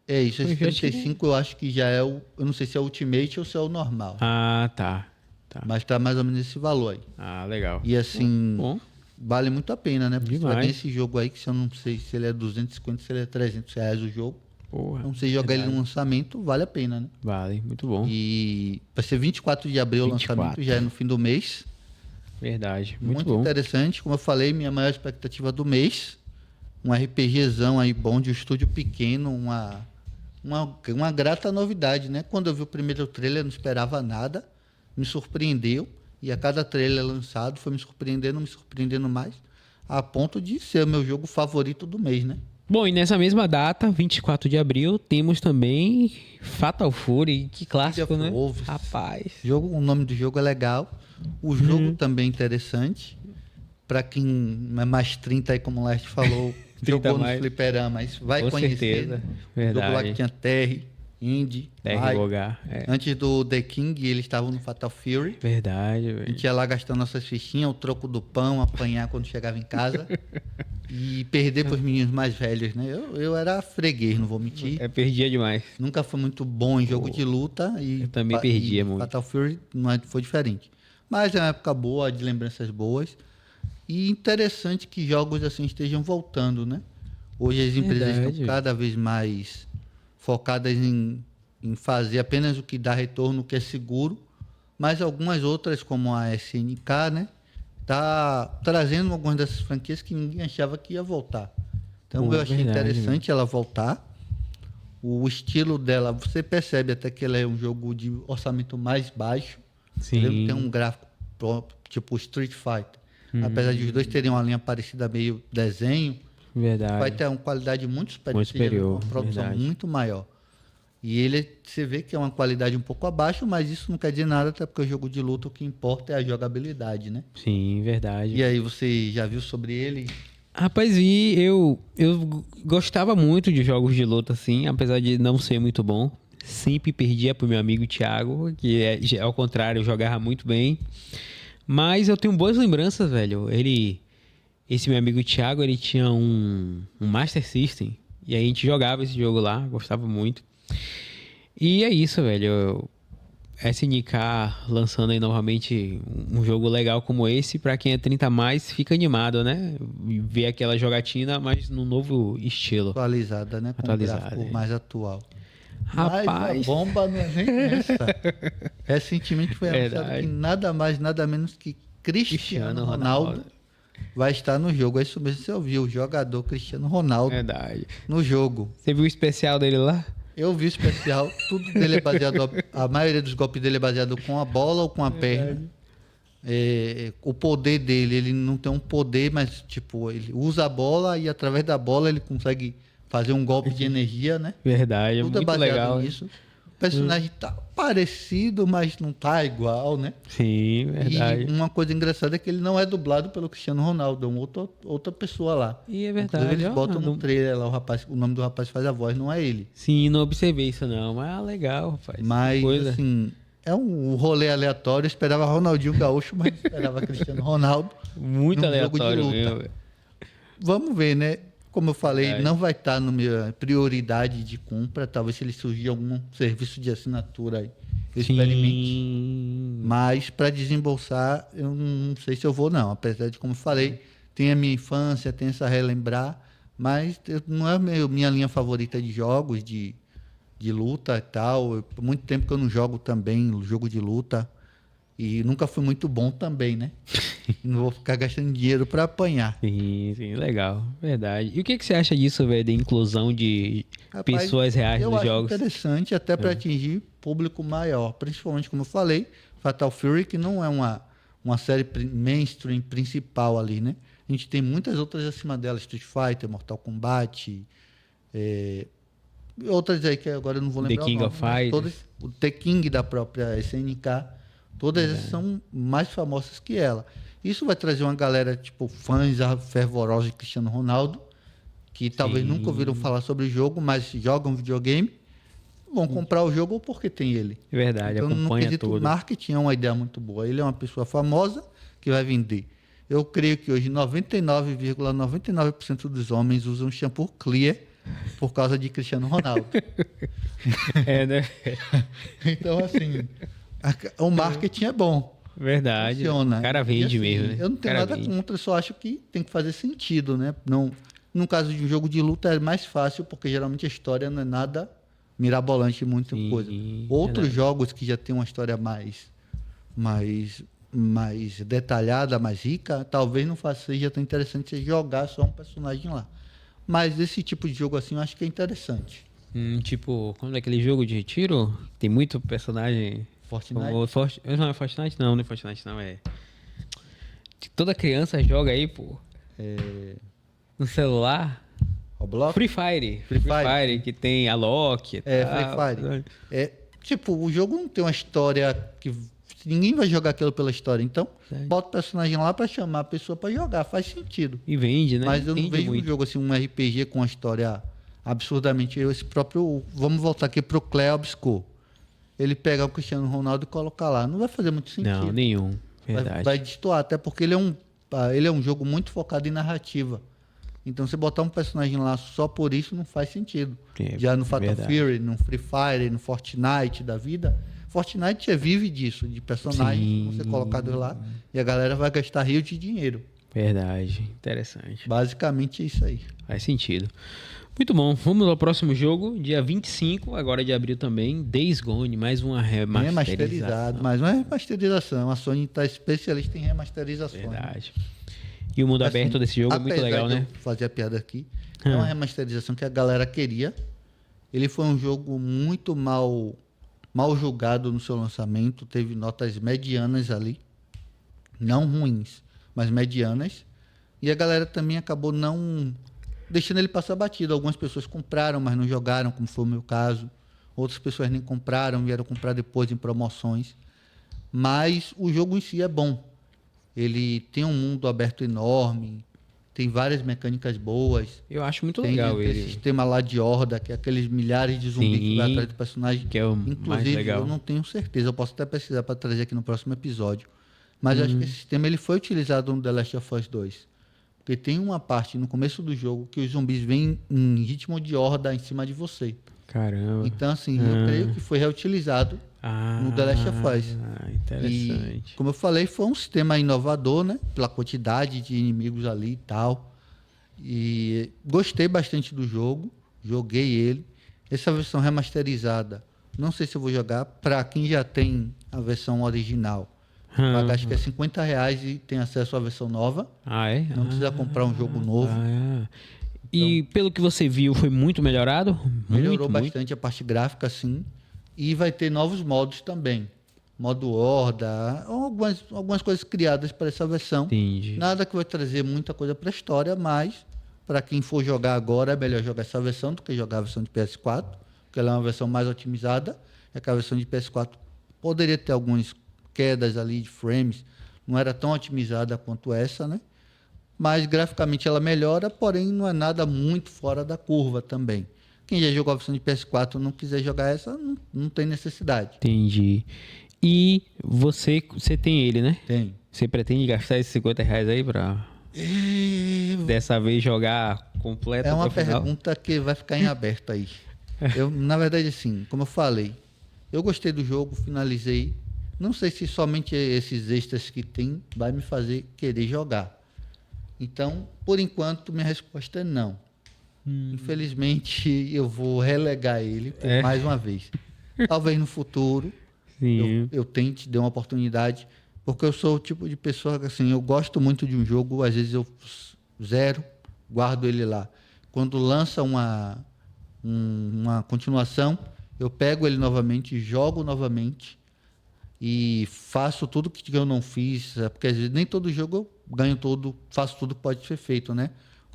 É isso, esse Eu já tinha- 35 eu acho que já é o... Eu não sei se é o Ultimate ou se é o normal. Tá. Mas tá mais ou menos esse valor aí. Legal. E assim, Bom, vale muito a pena, né? Porque você vai Demais. ter esse jogo aí, que se eu não sei se ele é 250, se ele é R$300 o jogo. porra. Então você jogar ele verdade. no lançamento, vale a pena, né? Vale, muito bom. E vai ser 24 de abril o 24. lançamento, já é no fim do mês. Verdade, muito Muito bom. interessante. Como eu falei, minha maior expectativa do mês. Um RPGzão aí bom, de um estúdio pequeno, uma grata novidade, né? Quando eu vi o primeiro trailer, eu não esperava nada. Me surpreendeu. E a cada trailer lançado foi me surpreendendo mais. A ponto de ser o meu jogo favorito do mês, né? Bom, e nessa mesma data, 24 de abril, temos também Fatal Fury. Que clássico, League né? of Wolves. Rapaz. O nome do jogo é legal. O jogo também é interessante. Para quem é mais 30 aí, como o Leste falou, 30 jogou no mais. fliperama, mas vai Com conhecer. certeza. Né? Verdade. Jogo lá que tinha Terry, Indy, Mike. ROH. Antes do The King, eles estavam no Fatal Fury. Verdade, A velho. gente ia lá gastando nossas fichinhas, o troco do pão, apanhar quando chegava em casa. E perder para os meninos mais velhos, né? Eu era freguês, não vou mentir. Perdia demais. Nunca fui muito bom em jogo de luta. E Eu também perdia e muito. Fatal Fury foi diferente. Mas é uma época boa, de lembranças boas. E interessante que jogos assim estejam voltando, né? Hoje as empresas Verdade. estão cada vez mais focadas em fazer apenas o que dá retorno, o que é seguro. Mas algumas outras, como a SNK, né? Tá trazendo algumas dessas franquias que ninguém achava que ia voltar. Então eu achei Verdade, interessante ela voltar. O estilo dela, você percebe até que ela é um jogo de orçamento mais baixo. Sim. Tem um gráfico próprio, tipo Street Fighter. Apesar de os dois terem uma linha parecida, meio desenho, Verdade. vai ter uma qualidade muito superior. Muito superior, Uma produção verdade. muito maior. E ele, você vê que é uma qualidade um pouco abaixo, mas isso não quer dizer nada, até porque o jogo de luta o que importa é a jogabilidade, né? Sim, verdade. E aí, você já viu sobre ele? Rapaz, eu gostava muito de jogos de luta, assim, apesar de não ser muito bom. Sempre perdia pro meu amigo Thiago, que ao contrário, jogava muito bem. Mas eu tenho boas lembranças, velho. Esse meu amigo Thiago, ele tinha um Master System. E aí a gente jogava esse jogo lá, gostava muito. E é isso, velho. SNK lançando aí novamente um jogo legal como esse, pra quem é 30 a mais, fica animado, né? Ver aquela jogatina, mas num novo estilo. Atualizada, né? Com Atualizada, um gráfico é. mais atual. Rapaz. Mas a bomba não é nem essa. Recentemente foi anunciado Verdade. que nada mais, nada menos que Cristiano Ronaldo vai estar no jogo. É isso mesmo, você ouviu, o jogador Cristiano Ronaldo Verdade. no jogo. Você viu o especial dele lá? Eu vi o especial, tudo dele é baseado, a maioria dos golpes dele é baseado com a bola ou com a perna. O poder dele, ele não tem um poder, mas tipo, ele usa a bola e através da bola ele consegue fazer um golpe de energia, né? Verdade, é Tudo é muito baseado legal. nisso. personagem tá parecido, mas não tá igual, né? Sim, verdade. E uma coisa engraçada é que ele não é dublado pelo Cristiano Ronaldo, é uma outra pessoa lá. E é Inclusive, verdade. eles ó, botam no não- trailer lá, o nome do rapaz que faz a voz, não é ele. Sim, não observei isso não. Mas legal, rapaz. Que Mas, coisa. assim, é um rolê aleatório. Eu esperava Ronaldinho Gaúcho, mas não esperava Cristiano Ronaldo. Muito num jogo de aleatório luta. mesmo. Velho. Vamos ver, né? Como eu falei, Verdade. não vai estar na minha prioridade de compra. Talvez se ele surgir algum serviço de assinatura aí, eu experimente. Sim. Mas para desembolsar, eu não sei se eu vou, não. Apesar de, como eu falei, tem a minha infância, tem essa relembrar, mas não é minha linha favorita de jogos, de luta e tal. Por muito tempo que eu não jogo também, jogo de luta. E nunca fui muito bom também, né? Não vou ficar gastando dinheiro para apanhar. Sim, legal. Verdade. E o que, que você acha disso, velho, de inclusão de Rapaz, pessoas reais eu nos acho jogos? interessante até para atingir público maior. Principalmente, como eu falei, Fatal Fury, que não é uma série mainstream principal ali, né? A gente tem muitas outras acima dela, Street Fighter, Mortal Kombat, outras aí que agora eu não vou The lembrar King o nome, of mas Fighters. todas, o The King da própria SNK, todas essas são mais famosas que ela. Isso vai trazer uma galera, tipo, fãs fervorosos de Cristiano Ronaldo, que talvez Sim. nunca ouviram falar sobre o jogo, mas jogam videogame, vão comprar o jogo porque tem ele. É verdade, Então, no acompanha quesito tudo. marketing, é uma ideia muito boa. Ele é uma pessoa famosa que vai vender. Eu creio que hoje 99,99% dos homens usam shampoo Clear por causa de Cristiano Ronaldo. É, né? Então, assim, o marketing é bom. Verdade. Funciona. O cara E, vende assim, mesmo, né? Eu não tenho O cara nada vende. contra, só acho que tem que fazer sentido, né? Não, no caso de um jogo de luta é mais fácil, porque geralmente a história não é nada mirabolante, muita Sim, coisa. Outros verdade. jogos que já tem uma história mais detalhada, mais rica, talvez não seja tão interessante você jogar só um personagem lá. Mas esse tipo de jogo assim eu acho que é interessante. Tipo, quando é aquele jogo de tiro, tem muito personagem. Fortnite. Não é Fortnite, não, não é Fortnite, não. É. Toda criança joga aí, pô. No celular. Roblox? Free Fire. Free Free Fire. Fire, que tem a Loki. e É, tal. Free Fire. Tipo, o jogo não tem uma história que ninguém vai jogar aquilo pela história. Então, Verdade. bota o personagem lá pra chamar a pessoa pra jogar, faz sentido. E vende, né? Mas eu não Vende vejo um muito. jogo assim, um RPG com uma história absurdamente. Esse próprio. Vamos voltar aqui pro Clay Obscure. Ele pega o Cristiano Ronaldo e coloca lá. Não vai fazer muito sentido. Não, nenhum. Vai, Verdade. vai destoar, até porque ele é um jogo muito focado em narrativa. Então, você botar um personagem lá só por isso não faz sentido. É, Já no Fatal verdade. Fury, no Free Fire, no Fortnite da vida, Fortnite vive disso, de personagens que vão ser Sim. colocados lá e a galera vai gastar rios de dinheiro. Verdade. Interessante. Basicamente é isso aí. Faz sentido. Muito bom. Vamos ao próximo jogo, dia 25, agora de abril também. Days Gone, mais uma Remasterizado, remasterização. mas não é remasterização. A Sony está especialista em remasterizações. Verdade. E o mundo Assim, aberto desse jogo é muito apesar legal, de né? eu fazer a piada aqui. É uma remasterização que a galera queria. Ele foi um jogo muito mal julgado no seu lançamento. Teve notas medianas ali. Não ruins, mas medianas. E a galera também acabou não deixando ele passar batido. Algumas pessoas compraram, mas não jogaram, como foi o meu caso. Outras pessoas nem compraram, vieram comprar depois em promoções. Mas o jogo em si é bom. Ele tem um mundo aberto enorme, tem várias mecânicas boas. Eu acho muito Tem legal aquele ele. sistema lá de horda, que é aqueles milhares de zumbis que vai Sim, atrás do personagem. que é o mais Inclusive, legal. eu não tenho certeza, eu posso até pesquisar para trazer aqui no próximo episódio. Mas eu acho que esse sistema ele foi utilizado no The Last of Us 2. Porque tem uma parte no começo do jogo que os zumbis vêm em ritmo de horda em cima de você. Caramba. Então, assim, eu creio que foi reutilizado no The Last of Us. Interessante. E, como eu falei, foi um sistema inovador, né? Pela quantidade de inimigos ali e tal. E gostei bastante do jogo, joguei ele. Essa versão remasterizada, não sei se eu vou jogar. Para quem já tem a versão original, paga acho que é R$50 e tem acesso à versão nova. Ah, é? Não precisa comprar um jogo novo. E pelo que você viu, foi muito melhorado? Melhorou muito, bastante a parte gráfica, sim. E vai ter novos modos também. Modo Horda, algumas coisas criadas para essa versão. Entendi. Nada que vai trazer muita coisa para a história, mas para quem for jogar agora, é melhor jogar essa versão do que jogar a versão de PS4, porque ela é uma versão mais otimizada. é que a versão de PS4 poderia ter algumas quedas ali de frames, não era tão otimizada quanto essa, né? Mas graficamente ela melhora, porém não é nada muito fora da curva também. Quem já jogou a versão de PS4 e não quiser jogar essa, não tem necessidade. Entendi. E você tem ele, né? Tem. Você pretende gastar esses R$ 50 aí pra dessa vez jogar completo É até uma o final? pergunta que vai ficar em aberto aí. Na verdade, assim, como eu falei, eu gostei do jogo, finalizei. Não sei se somente esses extras que tem vai me fazer querer jogar. Então, por enquanto, minha resposta é não. Infelizmente, eu vou relegar ele por mais uma vez. Talvez no futuro Sim. eu tente dar uma oportunidade, porque eu sou o tipo de pessoa que, assim, eu gosto muito de um jogo, às vezes eu zero, guardo ele lá. Quando lança uma continuação, eu pego ele novamente, jogo novamente e faço tudo que eu não fiz, porque às vezes nem todo jogo eu ganho todo, faço tudo que pode ser feito, né?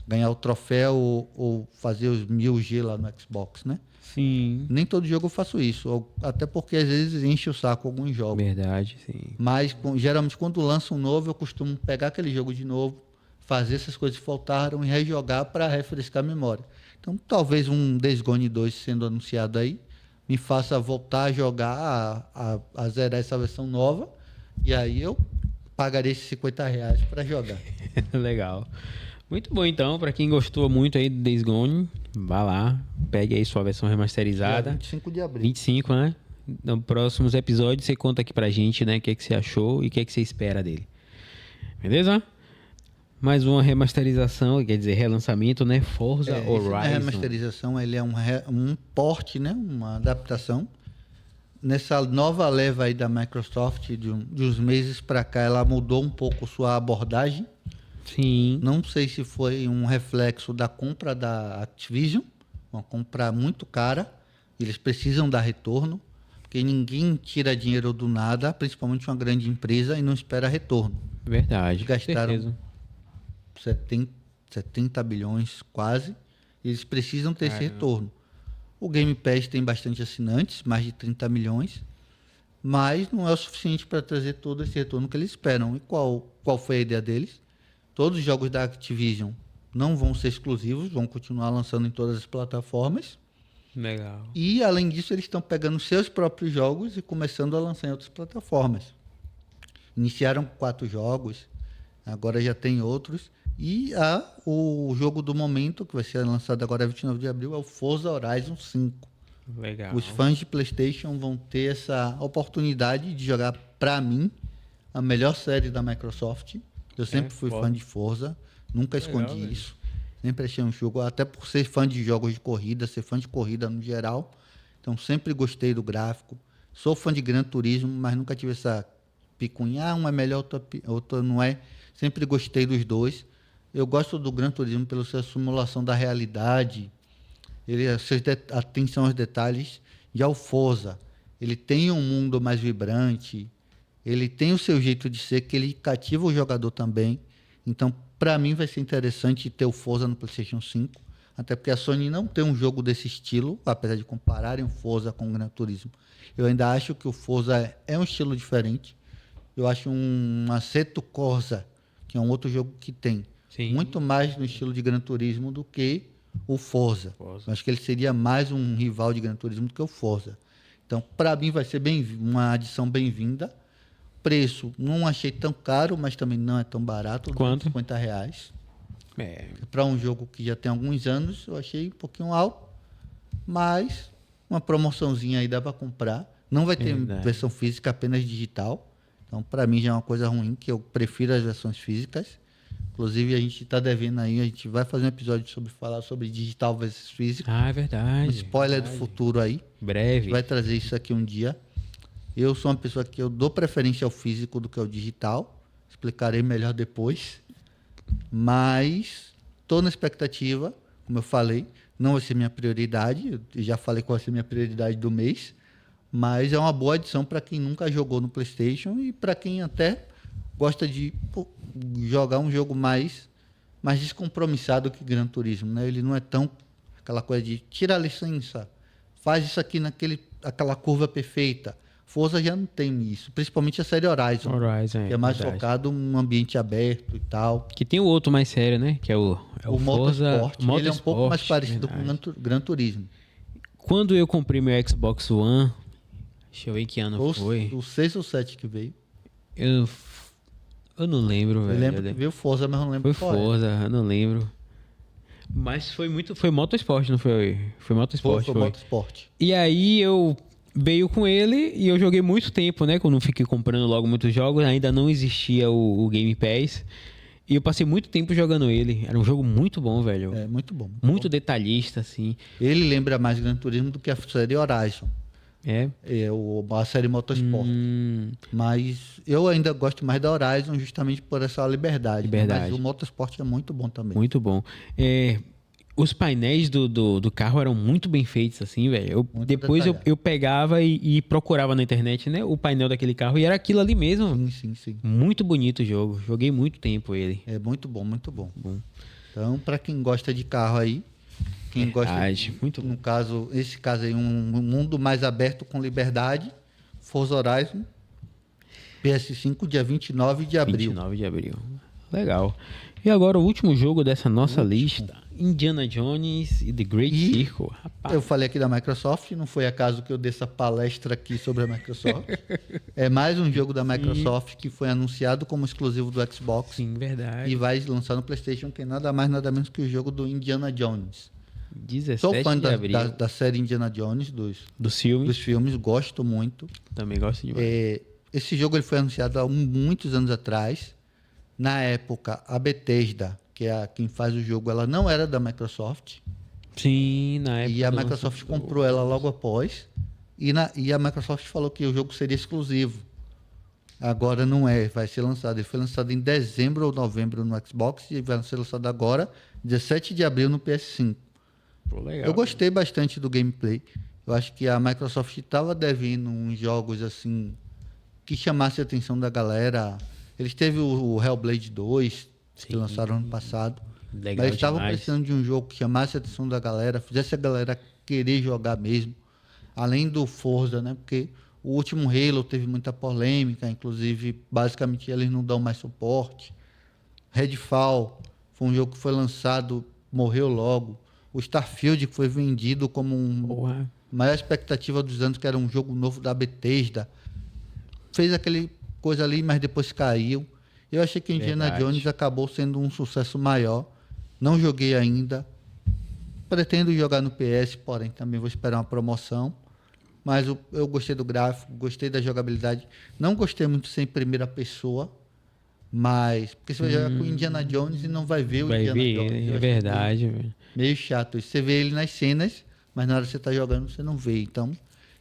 Ganhar o troféu ou fazer os 1000G lá no Xbox, né? Sim. Nem todo jogo eu faço isso, até porque às vezes enche o saco alguns jogos. Verdade, sim. Mas geralmente quando lança um novo, eu costumo pegar aquele jogo de novo, fazer essas coisas que faltaram e rejogar para refrescar a memória. Então talvez um Days Gone 2 sendo anunciado aí me faça voltar a jogar, a zerar essa versão nova, e aí eu pagarei esses R$ 50 para jogar. Legal. Muito bom, então. Pra quem gostou muito aí do Days Gone, vá lá, pegue aí sua versão Dia remasterizada. 25 de abril. 25, né? Nos próximos episódios você conta aqui pra gente, né? O que é que você achou e o que é que você espera dele. Beleza? Mais uma remasterização, quer dizer, relançamento, né? Forza Isso não é Horizon. remasterização, ele é um porte, né? Uma adaptação. Nessa nova leva aí da Microsoft, de uns meses para cá, ela mudou um pouco sua abordagem. Sim. Não sei se foi um reflexo da compra da Activision, uma compra muito cara. Eles precisam dar retorno, porque ninguém tira dinheiro do nada, principalmente uma grande empresa, e não espera retorno. Verdade. Eles gastaram certeza. 70 bilhões quase, eles precisam ter esse Caramba. retorno. O Game Pass tem bastante assinantes, mais de 30 milhões, mas não é o suficiente para trazer todo esse retorno que eles esperam. E qual foi a ideia deles? Todos os jogos da Activision não vão ser exclusivos, vão continuar lançando em todas as plataformas. Legal. E, além disso, eles estão pegando seus próprios jogos e começando a lançar em outras plataformas. Iniciaram 4 jogos, agora já tem outros. E o jogo do momento, que vai ser lançado agora 29 de abril, é o Forza Horizon 5. Legal. Os fãs de PlayStation vão ter essa oportunidade de jogar, para mim, a melhor série da Microsoft. Eu sempre fui foda. fã de Forza, nunca Legal, escondi velho. isso. Sempre achei um jogo, até por ser fã de jogos de corrida, ser fã de corrida no geral. Então sempre gostei do gráfico. Sou fã de Gran Turismo, mas nunca tive essa picuinha, um é melhor, outro não é. Sempre gostei dos dois. Eu gosto do Gran Turismo pela sua simulação da realidade, atenção aos detalhes. Já o Forza, ele tem um mundo mais vibrante, ele tem o seu jeito de ser, que ele cativa o jogador também. Então, para mim, vai ser interessante ter o Forza no PlayStation 5, até porque a Sony não tem um jogo desse estilo, apesar de compararem o Forza com o Gran Turismo. Eu ainda acho que o Forza é um estilo diferente. Eu acho um Assetto Corsa, que é um outro jogo que tem Sim. muito mais no estilo de Gran Turismo do que o Forza. Eu acho que ele seria mais um rival de Gran Turismo do que o Forza. Então, para mim, vai ser uma adição bem-vinda. Preço, não achei tão caro, mas também não é tão barato. Quanto? R$50. É, Para um jogo que já tem alguns anos, eu achei um pouquinho alto. Mas uma promoçãozinha aí dá para comprar. Não vai ter Verdade. versão física, apenas digital. Então, para mim já é uma coisa ruim, que eu prefiro as versões físicas. Inclusive, a gente está devendo aí, a gente vai fazer um episódio sobre falar sobre digital versus físico. é verdade. Um spoiler do futuro aí. Breve. Vai trazer isso aqui um dia. Eu sou uma pessoa que eu dou preferência ao físico do que ao digital. Explicarei melhor depois. Mas estou na expectativa, como eu falei. Não vai ser minha prioridade. Eu já falei qual vai ser minha prioridade do mês. Mas é uma boa adição para quem nunca jogou no PlayStation e para quem até gosta de jogar um jogo mais descompromissado que Gran Turismo, né? Ele não é tão aquela coisa de tira a licença, faz isso aqui naquele aquela curva perfeita. Forza já não tem isso, principalmente a série Horizon, Horizon, que é mais verdade. focado num ambiente aberto e tal. Que tem o outro mais sério, né? Que é o O Forza Motorsport, ele é um pouco mais Motorsport, parecido com verdade. o Gran Turismo. Quando eu comprei meu Xbox One, deixa eu ver que ano Ou foi. o 6 ou 7 que veio. Eu, eu não lembro, Eu velho. lembro que veio Forza, mas não lembro Foi qual é. Forza, eu não lembro. Mas foi Motorsport, não foi? Foi Motorsport, Foi foi. Motorsport. E aí eu veio com ele e eu joguei muito tempo, né? Quando eu não fiquei comprando logo muitos jogos, ainda não existia o Game Pass. E eu passei muito tempo jogando ele. Era um jogo muito bom, velho. É muito bom. Muito detalhista, assim. Ele lembra mais Gran Turismo do que a série Horizon. É. É a série Motorsport. Mas eu ainda gosto mais da Horizon justamente por essa liberdade. né? Liberdade. Mas o Motorsport é muito bom também. Muito bom. Os painéis do carro eram muito bem feitos, assim, velho. Muito Depois detalhado. eu pegava e procurava na internet, né? O painel daquele carro e era aquilo ali mesmo. Sim, sim, sim. Muito bonito o jogo. Joguei muito tempo ele. É muito bom, muito bom. Então, para quem gosta de carro aí, quem Verdade, gosta, muito bom. no caso, esse caso aí, um mundo mais aberto com liberdade, Forza Horizon, PS5, dia 29 de abril. 29 de abril. Legal. E agora o último jogo dessa nossa lista. Indiana Jones e The Great E Circle. Rapaz, Eu falei aqui da Microsoft, não foi acaso que eu dei essa palestra aqui sobre a Microsoft. É mais um jogo da Microsoft que foi anunciado como exclusivo do Xbox sim, verdade. e vai lançar no PlayStation, que é nada mais nada menos que o jogo do Indiana Jones. 17 Sou fã de abril. da série Indiana Jones, Dos filmes. dos filmes, gosto muito. Também gosto demais. Esse jogo ele foi anunciado há muitos anos atrás. Na época, a Bethesda, que é quem faz o jogo, ela não era da Microsoft. Sim, na época. E a do Microsoft lançamento. comprou ela logo após. E a Microsoft falou que o jogo seria exclusivo. Agora não é, vai ser lançado. Ele foi lançado em dezembro ou novembro no Xbox e vai ser lançado agora, 17 de abril no PS5. Pô, legal. Eu gostei bastante do gameplay. Eu acho que a Microsoft estava devendo uns jogos assim que chamasse a atenção da galera. Eles teve o Hellblade 2, que Sim. lançaram ano passado. Legal Mas eles estavam demais. precisando de um jogo que chamasse a atenção da galera, fizesse a galera querer jogar mesmo. Além do Forza, né? Porque o último Halo teve muita polêmica, inclusive, basicamente eles não dão mais suporte. Redfall foi um jogo que foi lançado, morreu logo. O Starfield, que foi vendido como Porra. maior expectativa dos anos, que era um jogo novo da Bethesda. Fez aquele coisa ali, mas depois caiu. Eu achei que Indiana Verdade. Jones acabou sendo um sucesso maior. Não joguei ainda. Pretendo jogar no PS, porém também vou esperar uma promoção. Mas eu gostei do gráfico, gostei da jogabilidade. Não gostei muito sem primeira pessoa, mas porque você vai jogar com Indiana Jones e não vai ver o Vai Indiana ver Jones. ele, Eu é achei verdade, velho. meio chato isso. Você vê ele nas cenas, mas na hora que você está jogando você não vê. Então, eu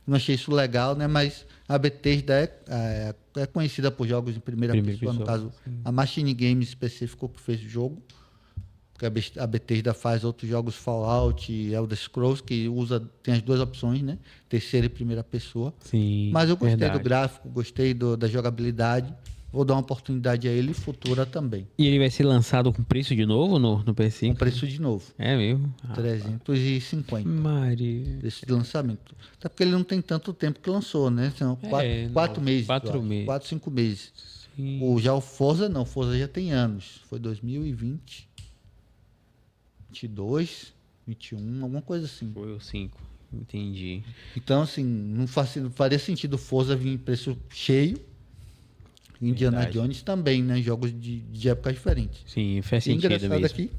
não achei isso legal, né? Mas a Bethesda é conhecida por jogos em primeira pessoa, no caso, a Machine Games específico que fez o jogo. Porque a Bethesda faz outros jogos Fallout e Elder Scrolls, que tem as duas opções, né? Terceira e primeira pessoa. Sim. Mas eu gostei verdade. do gráfico, gostei da jogabilidade. Vou dar uma oportunidade a ele futura também. E ele vai ser lançado com preço de novo no PS5? Com preço de novo. É mesmo? 350. Maria. Desse lançamento. Até porque ele não tem tanto tempo que lançou, né? São quatro não, meses. 4 eu acho. meses. 4, 5 meses. Sim. Já o Forza não, o Forza já tem anos. Foi 2020, 22, 21, alguma coisa assim. Foi o 5. Entendi. Então, assim, não faria sentido o Forza vir em preço cheio. Indiana Verdade. Jones também, né? Jogos de épocas diferentes. Sim, faz E sentido engraçado mesmo. aqui,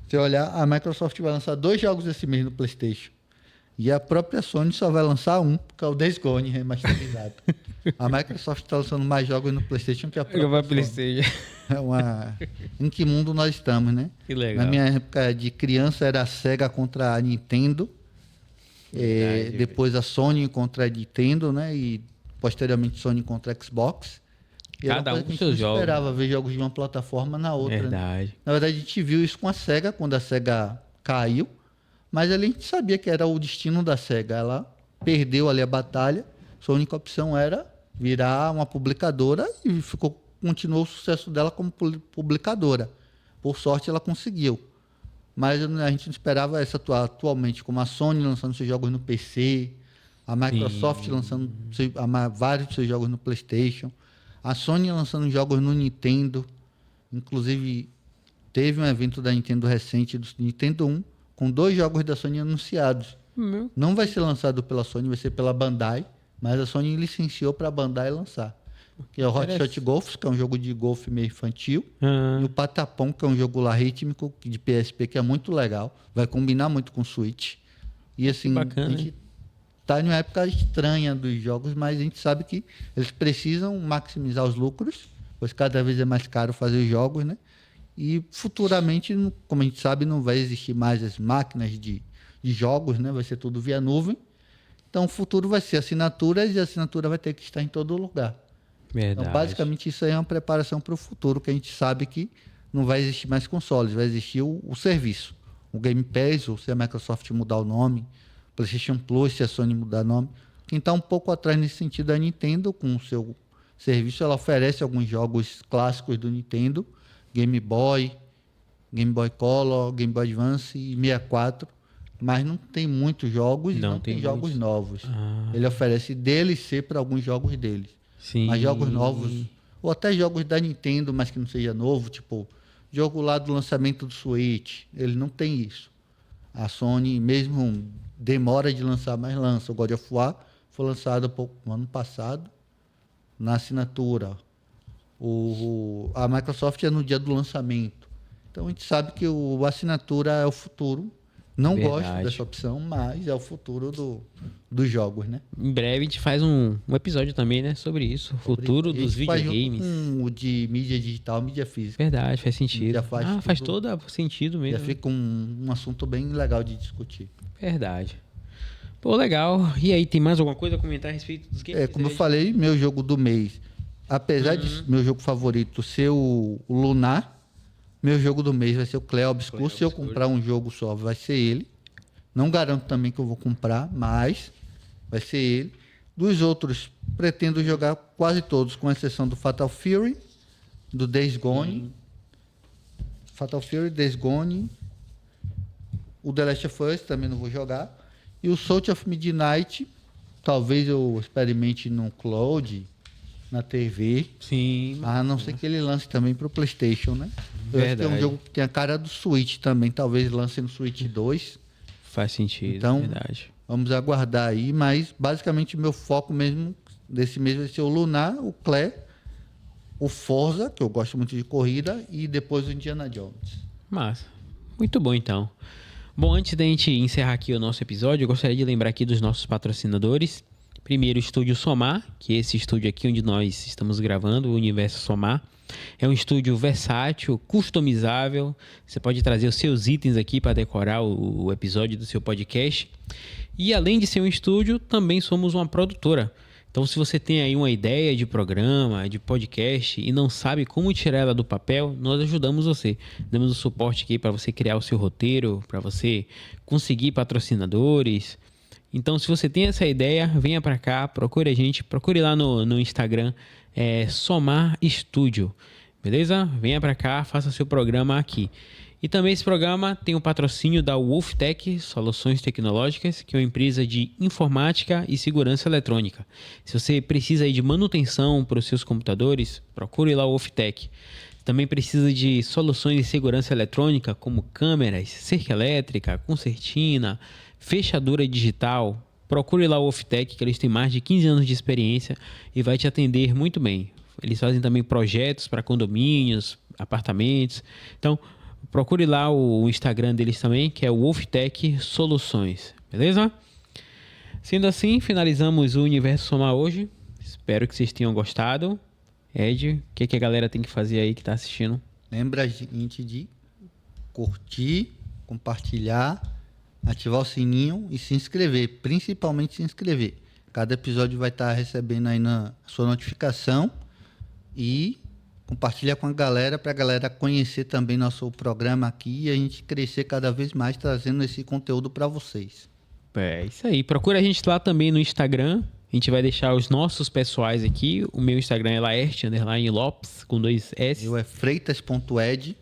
se olhar, a Microsoft vai lançar 2 jogos esse mês no PlayStation. E a própria Sony só vai lançar um, que é o Days Gone remasterizado. A Microsoft está lançando mais jogos no PlayStation que a própria Jogar Sony. PlayStation. Em que mundo nós estamos, né? Que legal. Na minha época de criança era a Sega contra a Nintendo. Verdade, Depois a Sony contra a Nintendo, né? E posteriormente Sony contra a Xbox. E era uma Cada coisa um que a com gente seus não jogos. esperava ver jogos de uma plataforma na outra. Né? Verdade. Na verdade, a gente viu isso com a Sega, quando a Sega caiu. Mas ali a gente sabia que era o destino da Sega. Ela perdeu ali a batalha. Sua única opção era virar uma publicadora e continuou o sucesso dela como publicadora. Por sorte, ela conseguiu. Mas a gente não esperava essa atualmente, como a Sony lançando seus jogos no PC, A Microsoft lançando vários dos seus jogos no PlayStation. A Sony lançando jogos no Nintendo. Inclusive, teve um evento da Nintendo recente, do Nintendo 1, com 2 jogos da Sony anunciados. Não vai ser lançado pela Sony, vai ser pela Bandai, mas a Sony licenciou para a Bandai lançar. Que é o Hot Shot Golf, que é um jogo de golfe meio infantil, e o Patapom, que é um jogo lá rítmico de PSP, que é muito legal, vai combinar muito com o Switch. E assim, bacana, a gente está em uma época estranha dos jogos, mas a gente sabe que eles precisam maximizar os lucros, pois cada vez é mais caro fazer os jogos, né? E futuramente, como a gente sabe, não vai existir mais as máquinas de jogos, né? Vai ser tudo via nuvem. Então, o futuro vai ser assinaturas e a assinatura vai ter que estar em todo lugar. Verdade. Então, basicamente, isso aí é uma preparação para o futuro, que a gente sabe que não vai existir mais consoles, vai existir o serviço. O Game Pass, ou se a Microsoft mudar o nome, PlayStation Plus, se a Sony mudar o nome. Quem está um pouco atrás nesse sentido é a Nintendo, com o seu serviço. Ela oferece alguns jogos clássicos do Nintendo, Game Boy Color, Game Boy Advance e 64, mas não tem muitos jogos e não tem jogos novos. Ele oferece DLC para alguns jogos deles. Sim. Mas jogos novos, ou até jogos da Nintendo, mas que não seja novo, tipo, jogo lá do lançamento do Switch, ele não tem isso. A Sony mesmo demora de lançar, mas lança. O God of War foi lançado no ano passado, na assinatura. A Microsoft é no dia do lançamento. Então a gente sabe que a assinatura é o futuro. Não gosto dessa opção, mas é o futuro dos jogos, né? Em breve a gente faz um episódio também, né? Sobre isso. O futuro dos videogames. O de mídia digital, mídia física. Verdade, faz sentido. Já faz todo sentido mesmo. Já fica um assunto bem legal de discutir. Verdade. Pô, legal. E aí, tem mais alguma coisa a comentar a respeito dos games? Como eu falei, meu jogo do mês, apesar de meu jogo favorito ser o Lunar, meu jogo do mês vai ser o Clair Obscur. Se eu comprar um jogo só, vai ser ele. Não garanto também que eu vou comprar, mas vai ser ele. Dos outros, pretendo jogar quase todos, com exceção do Fatal Fury, do Days Gone. Fatal Fury, Days Gone. O The Last of Us também não vou jogar. E o Salt of Midnight, talvez eu experimente no Cloud, na TV. Sim. A não ser que ele lance também para o PlayStation, né? Eu acho que é um jogo que tem a cara do Switch também. Talvez lance no Switch 2. Faz sentido, então, verdade. Vamos aguardar aí. Mas, basicamente, meu foco mesmo desse mês vai ser o Lunar, o Clair, o Forza, que eu gosto muito de corrida, e depois o Indiana Jones. Massa. Muito bom, então. Bom, antes da gente encerrar aqui o nosso episódio, eu gostaria de lembrar aqui dos nossos patrocinadores. Primeiro, o Estúdio Somar, que é esse estúdio aqui onde nós estamos gravando, o Universo Somar. É um estúdio versátil, customizável. Você pode trazer os seus itens aqui para decorar o episódio do seu podcast. E além de ser um estúdio, também somos uma produtora. Então, se você tem aí uma ideia de programa, de podcast e não sabe como tirar ela do papel, nós ajudamos você. Damos o suporte aqui para você criar o seu roteiro, para você conseguir patrocinadores. Então, se você tem essa ideia, venha para cá, procure a gente, procure lá no Instagram, Somar Studio, beleza? Venha para cá, faça seu programa aqui. E também esse programa tem o patrocínio da Wolftech Soluções Tecnológicas, que é uma empresa de informática e segurança eletrônica. Se você precisa aí de manutenção para os seus computadores, procure lá o Wolftech. Também precisa de soluções de segurança eletrônica, como câmeras, cerca elétrica, concertina, fechadura digital. Procure lá o Wolftech, que eles têm mais de 15 anos de experiência e vai te atender muito bem. Eles fazem também projetos para condomínios, apartamentos. Então, procure lá o Instagram deles também, que é o Wolftech Soluções, beleza? Sendo assim, finalizamos o Universo Somar hoje. Espero que vocês tenham gostado. Ed, o que a galera tem que fazer aí que está assistindo? Lembra a gente de curtir, compartilhar, ativar o sininho e se inscrever, principalmente se inscrever. Cada episódio vai estar recebendo aí na sua notificação e compartilha com a galera para a galera conhecer também nosso programa aqui e a gente crescer cada vez mais trazendo esse conteúdo para vocês. É isso aí. Procura a gente lá também no Instagram. A gente vai deixar os nossos pessoais aqui. O meu Instagram é Laerte_Lopes, com 2 S. Eu é freitas.ed.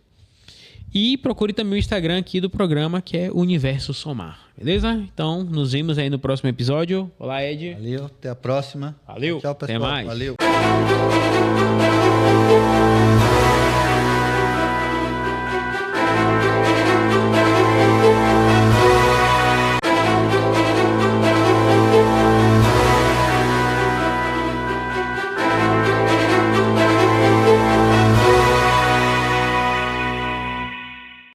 E procure também o Instagram aqui do programa, que é Universo Somar. Beleza? Então, nos vemos aí no próximo episódio. Olá, Ed. Valeu, até a próxima. Valeu. Tchau, pessoal. Até mais. Valeu.